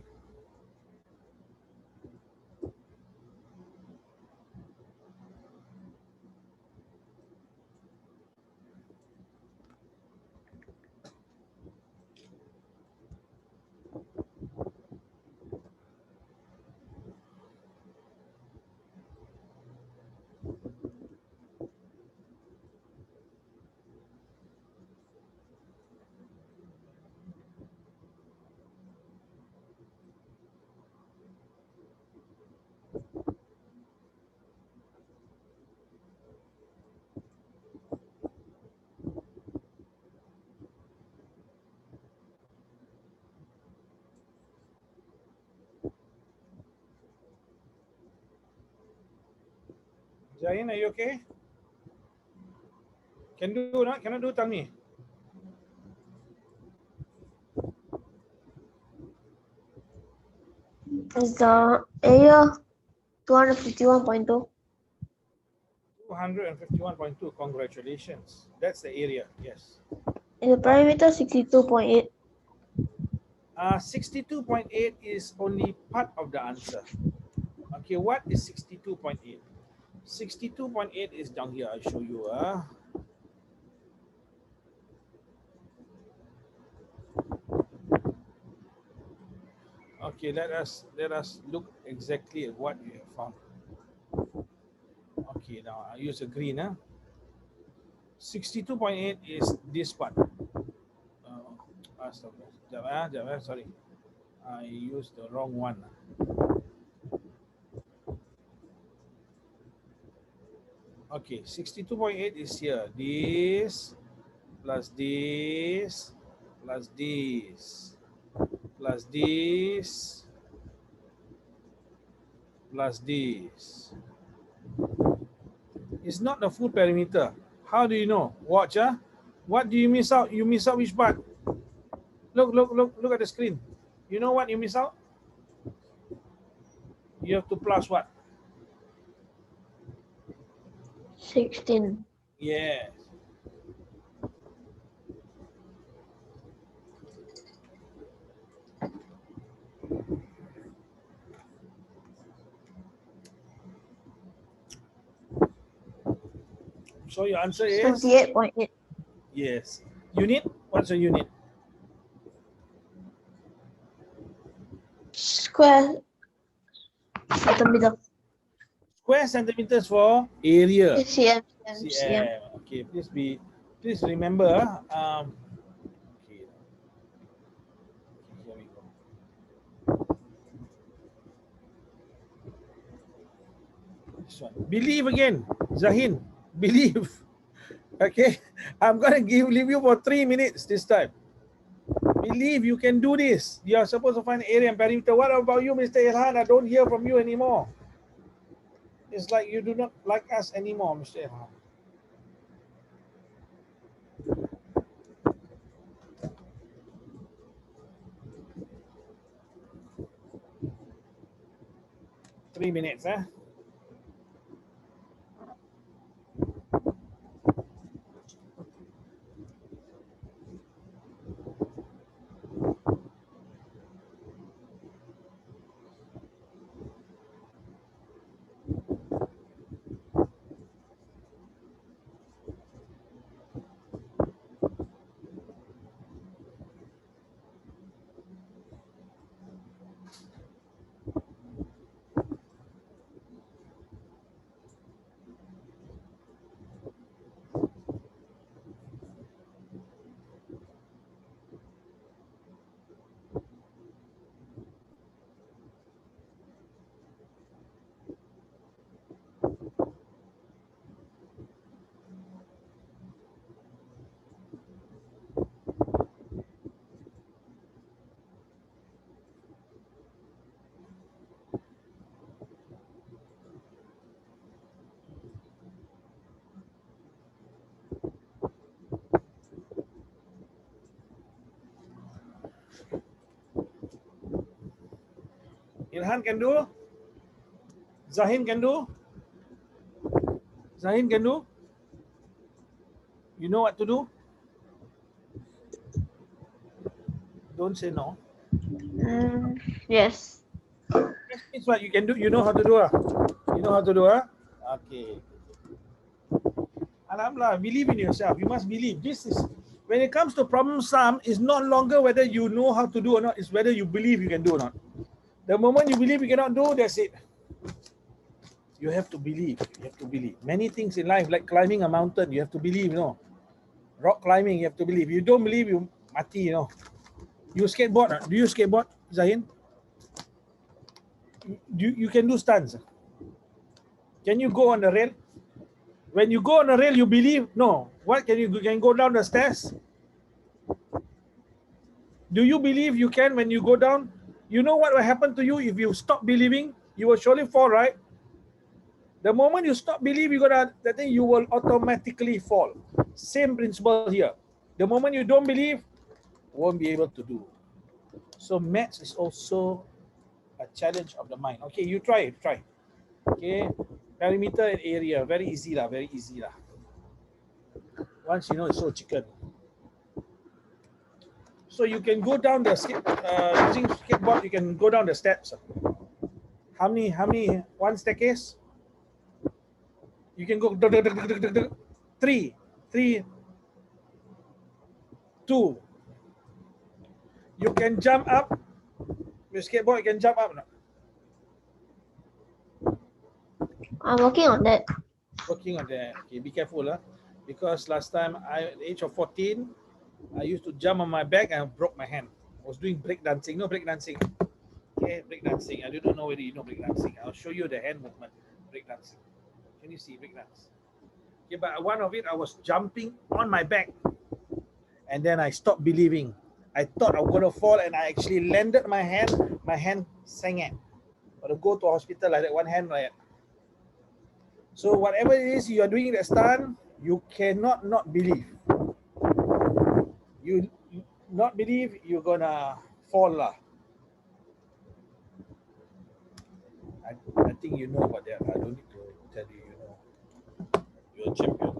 Zahin, are you okay? Can do, not? Cannot do, tell me. Is the area 251.2? 251.2, congratulations. That's the area, yes. Is the perimeter 62.8? 62.8 is only part of the answer. Okay, what is 62.8? 62.8 is down here, I'll show you. Okay, let us look exactly at what you have found. Okay, now I use a green. 62.8 is this part. Sorry. I used the wrong one. Okay, 62.8 is here. This plus this plus this plus this plus this. It's not the full perimeter. How do you know? Watch, What do you miss out? You miss out which part? Look at the screen. You know what you miss out? You have to plus what? 16. Yes. So your answer is 78.8. yes. Unit? What's a unit? Square centimeter. Square centimeters for area. cm. Okay, please remember. Okay, here we go. This one. Believe again, Zahin. Believe. Okay, I'm gonna leave you for 3 minutes this time. Believe you can do this. You are supposed to find area and perimeter. What about you, Mr. Ilhan? I don't hear from you anymore. It's like you do not like us anymore, Mr. Ilhan. Three minutes, Ilhan can do. Zahin can do. Zahin can do. You know what to do? Don't say no. Yes. Yes, means what you can do. You know how to do. You know how to do. Okay. Alhamdulillah, believe in yourself. You must believe. This is when it comes to problem sum, it's no longer whether you know how to do or not, it's whether you believe you can do or not. The moment you believe you cannot do, that's it. You have to believe. You have to believe. Many things in life, like climbing a mountain, you have to believe, you know. Rock climbing, you have to believe. You don't believe, you mati, you know. You skateboard? Do you skateboard, Zahin? You can do stunts. Can you go on the rail? When you go on the rail, you believe? No. What can you can go down the stairs? Do you believe you can when you go down? You know what will happen to you if you stop believing? You will surely fall, right? The moment you stop believing, that thing you will automatically fall. Same principle here. The moment you don't believe, won't be able to do. So maths is also a challenge of the mind. Okay, you try it, try. Okay, perimeter and area, very easy lah, very easy lah. Once you know it's so chicken. So you can go down the using skateboard, you can go down the steps. How many, one staircase? You can go three, 2. You can jump up. With skateboard, you can jump up. No? I'm working on that. Working on that. Okay, be careful, because last time, at the age of 14, I used to jump on my back and I broke my hand. I was doing break dancing. No, break dancing. Okay, break dancing. I don't know whether you know break dancing. I'll show you the hand movement. Break dancing. Can you see break dance? Okay, but one of it, I was jumping on my back, and then I stopped believing. I thought I was going to fall, and I actually landed my hand. My hand sang it. Or to go to hospital like that, one hand like that. So whatever it is you are doing that stunt, you cannot not believe. You not believe, you're gonna fall lah. I think you know about that. I don't need to tell you. You know, you're a champion.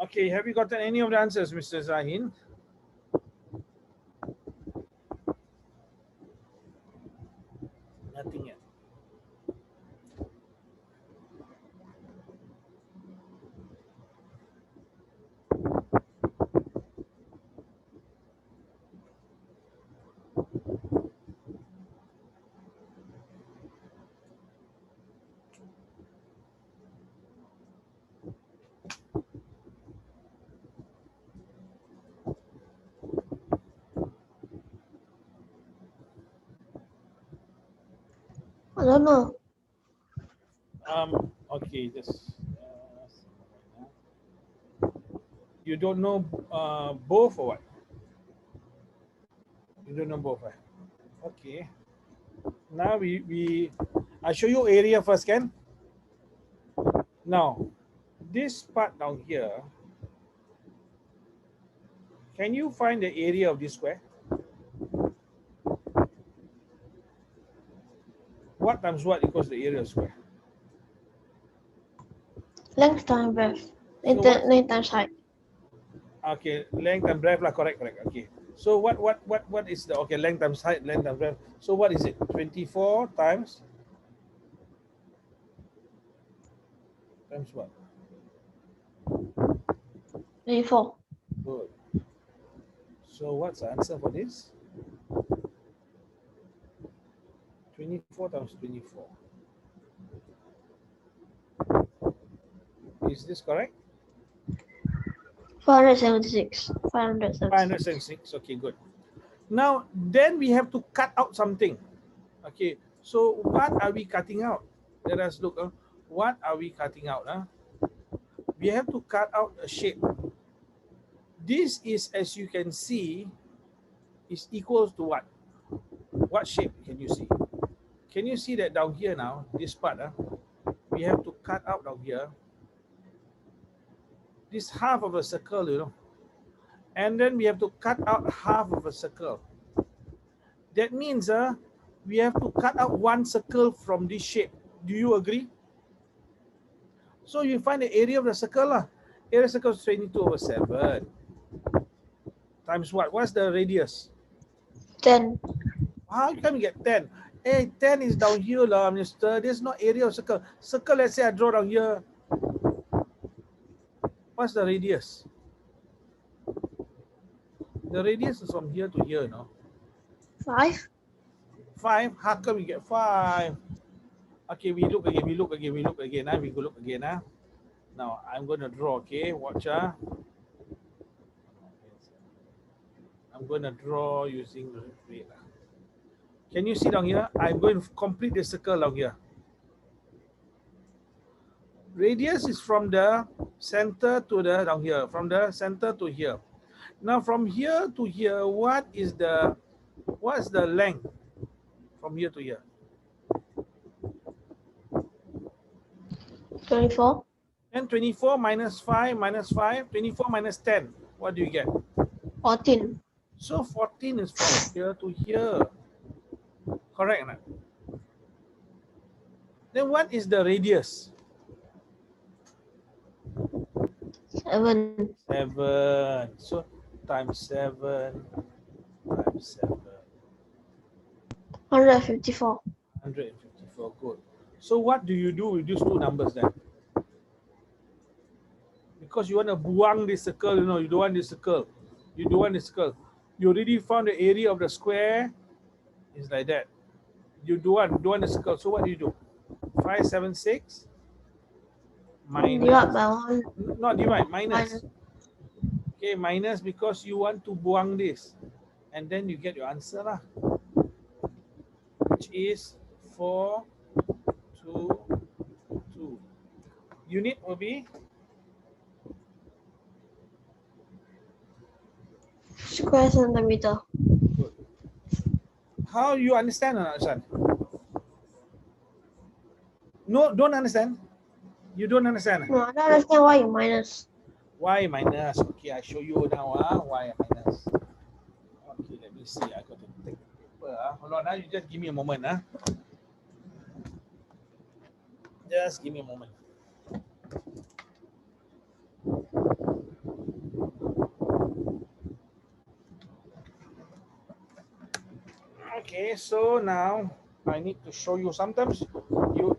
Okay, have you gotten any of the answers, Mr. Zahin? Nothing yet. I don't know. Okay. Okay, just you don't know both or what? You don't know both, eh? Okay. Now I show you area first, can? Now, this part down here, can you find the area of this square? What times what equals the area of square? Length times breadth. So what? Length times height. Okay, length and breadth lah, correct. Okay. So what is the okay length times height, length times breadth? So what is it? 24 times what? 24. Good. So what's the answer for this? 24 times 24. Is this correct? 476. 576. 576. Okay, good. Now, then we have to cut out something. Okay, so what are we cutting out? Let us look. What are we cutting out? We have to cut out a shape. This is, as you can see, is equals to what? What shape can you see? Can you see that down here now, this part, we have to cut out down here, this half of a circle, you know, and then we have to cut out half of a circle. That means we have to cut out one circle from this shape. Do you agree? So you find the area of the circle. Area of the circle is 22/7. Times what? What's the radius? 10. How can we get 10? Hey, 10 is down here, mister. There's no area of circle. Circle, let's say I draw down here. What's the radius? The radius is from here to here, no? 5. 5. How come we get 5? Okay, we look again. We go look again. Now, I'm going to draw, okay? Watch. I'm going to draw using the red. Can you see down here? I'm going to complete the circle down here. Radius is from the center to the down here, from the center to here. Now from here to here, what's the length from here to here? 24. Then 24 minus 5 minus 5, 24 minus 10. What do you get? 14. So 14 is from here to here. Correct or not? Then what is the radius? 7. 7. So times 7 times 7. 154. 154. Good. So what do you do with these two numbers then? Because you want to buang this circle, you know, you don't want this circle. You don't want this circle. You already found the area of the square. It's like that. You don't want the circle. So what do you do? 576 minus. Divide by 1. Not divide, minus. Okay, minus because you want to buang this. And then you get your answer lah. Which is 4, 2, 2. Unit will be Square centimeter. good. How you understand or not, son? No, don't understand. You don't understand. No, I don't understand why you minus. Why minus? Okay, I show you now. Why minus? Okay, let me see. I got to take the paper. Hold on. You just give me a moment. Just give me a moment. Okay, so now I need to show you. Sometimes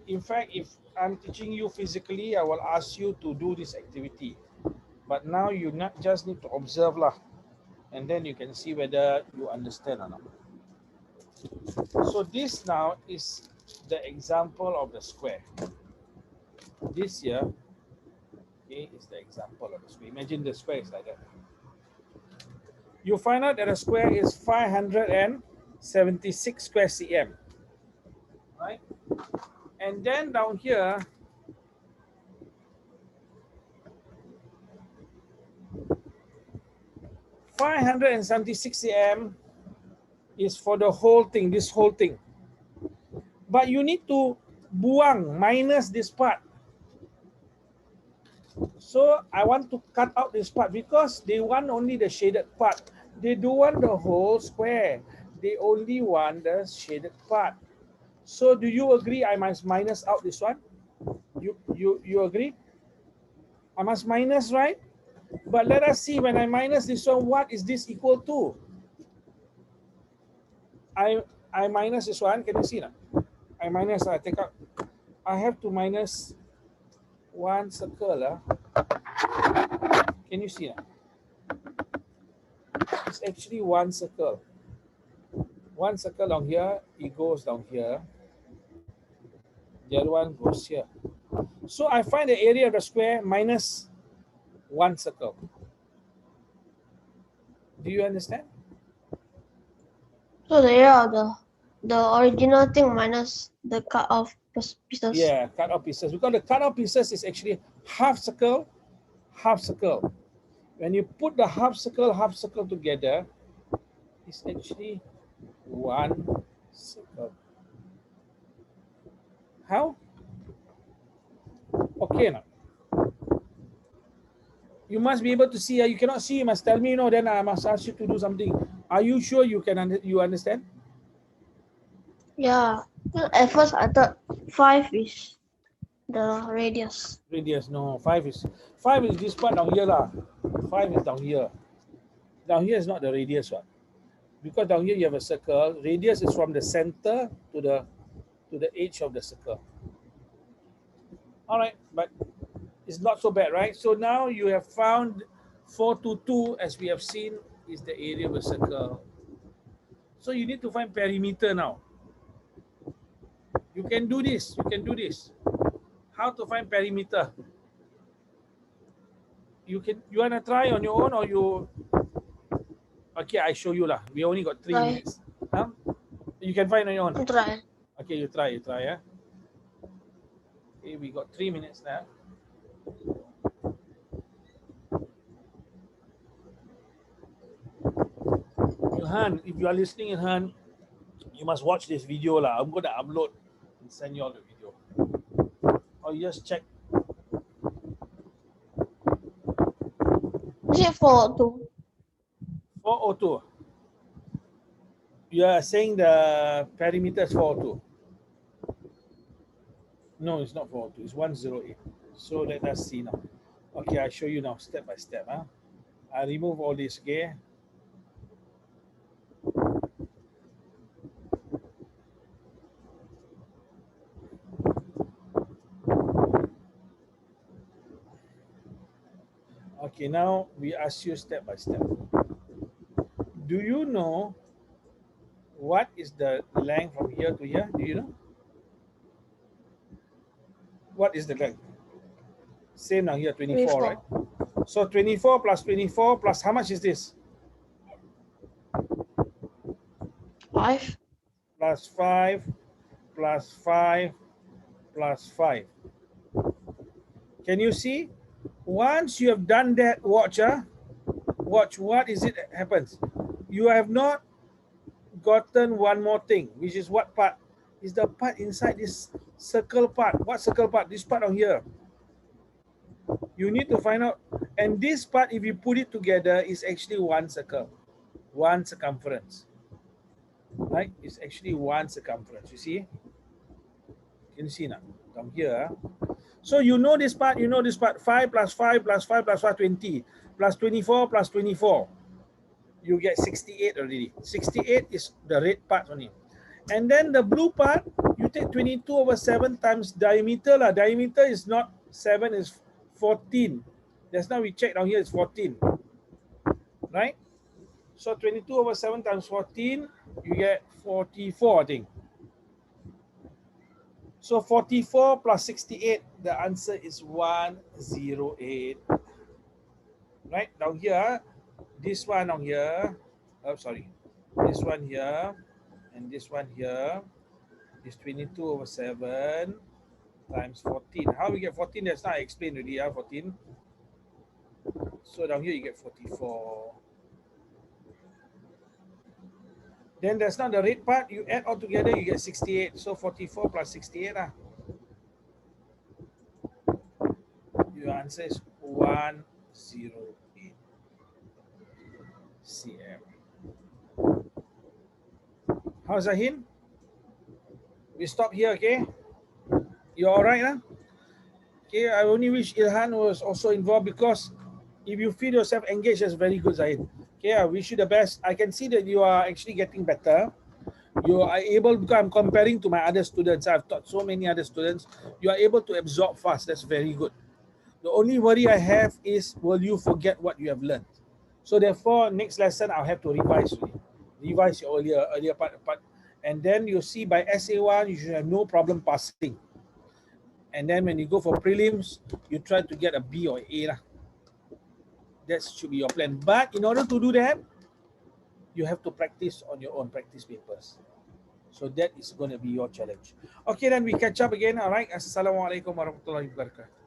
in fact, if I'm teaching you physically, I will ask you to do this activity. But now you not just need to observe lah, and then you can see whether you understand or not. So this now is the example of the square. This here, okay, is the example of the square. Imagine the square is like that. You find out that a square is 576 square cm, right? And then down here, 576 cm is for the whole thing, this whole thing. But you need to buang, minus this part. So I want to cut out this part because they want only the shaded part. They don't want the whole square. They only want the shaded part. So do you agree I must minus out this one? You agree? I must minus, right? But let us see when I minus this one, what is this equal to? I minus this one, can you see now? I minus, I take out. I have to minus one circle. Can you see now? It's actually one circle. One circle down here, it goes down here. The other one goes here. So I find the area of the square minus one circle. Do you understand? So the area of the original thing minus the cut off pieces. Yeah, cut off pieces. Because the cut off pieces is actually half circle, half circle. When you put the half circle together, it's actually one circle. How? Okay now. You must be able to see. You cannot see. You must tell me. Then I must ask you to do something. Are you sure you can? You understand? Yeah. At first I thought 5 is the radius. Radius, no. 5 is this part down here lah. 5 is down here. Down here is not the radius one. Because down here you have a circle. Radius is from the center to the edge of the circle. All right, but it's not so bad, right? So now you have found 422, as we have seen, is the area of a circle. So you need to find perimeter now. You can do this. You can do this. How to find perimeter? You wanna try on your own or you? Okay, I show you lah. We only got 3 minutes. Huh? You can find on your own. Try. Okay, you try. Yeah. Okay, we got 3 minutes now. Ilhan, if you are listening, Ilhan, you must watch this video lah. I'm going to upload and send you all the video. Or you just check. Is it 402? 402. You are saying the perimeter is 402. No, it's not 402. It's 108. So let us see now. Okay, I show you now step by step. I remove all this, okay? Okay, now we ask you step by step. Do you know what is the length from here to here? Do you know? What is the length? Same now here, 24, right? So 24 plus 24 plus how much is this? 5. Plus 5 plus 5 plus 5. Can you see? Once you have done that, watch what is it that happens. You have not gotten one more thing, which is what part? Is the part inside this circle part. What circle part? This part on here. You need to find out. And this part, if you put it together, is actually one circle, one circumference. Right? It's actually one circumference. You see? Can you see now? Down here. So you know this part, 5 plus 5 plus 5 plus 5, 20. Plus 24 plus 24. You get 68 already. 68 is the red part only. And then the blue part, you take 22/7 times diameter. Diameter is not 7, is 14. Just now we checked down here, it's 14. Right? So 22/7 times 14, you get 44, I think. So 44 plus 68, the answer is 108. Right? Down here, this one down here, this one here, and this one here is 22/7 times 14. How we get 14? That's not explained already. 14. So down here you get 44. Then that's not the red part. You add all together, you get 68. So 44 plus 68 lah. Your answer is 108 cm. How's Zahin? We stop here, okay? You all right, huh? Okay, I only wish Ilhan was also involved, because if you feel yourself engaged, that's very good, Zahin. Okay, I wish you the best. I can see that you are actually getting better. You are able, because I'm comparing to my other students. I've taught so many other students. You are able to absorb fast. That's very good. The only worry I have is, will you forget what you have learned? So therefore, next lesson, I'll have to revise you. Revise your earlier part. And then you see by SA1, you should have no problem passing. And then when you go for prelims, you try to get a B or A lah. That should be your plan. But in order to do that, you have to practice on your own practice papers. So that is going to be your challenge. Okay, then we catch up again. All right. Assalamualaikum warahmatullahi wabarakatuh.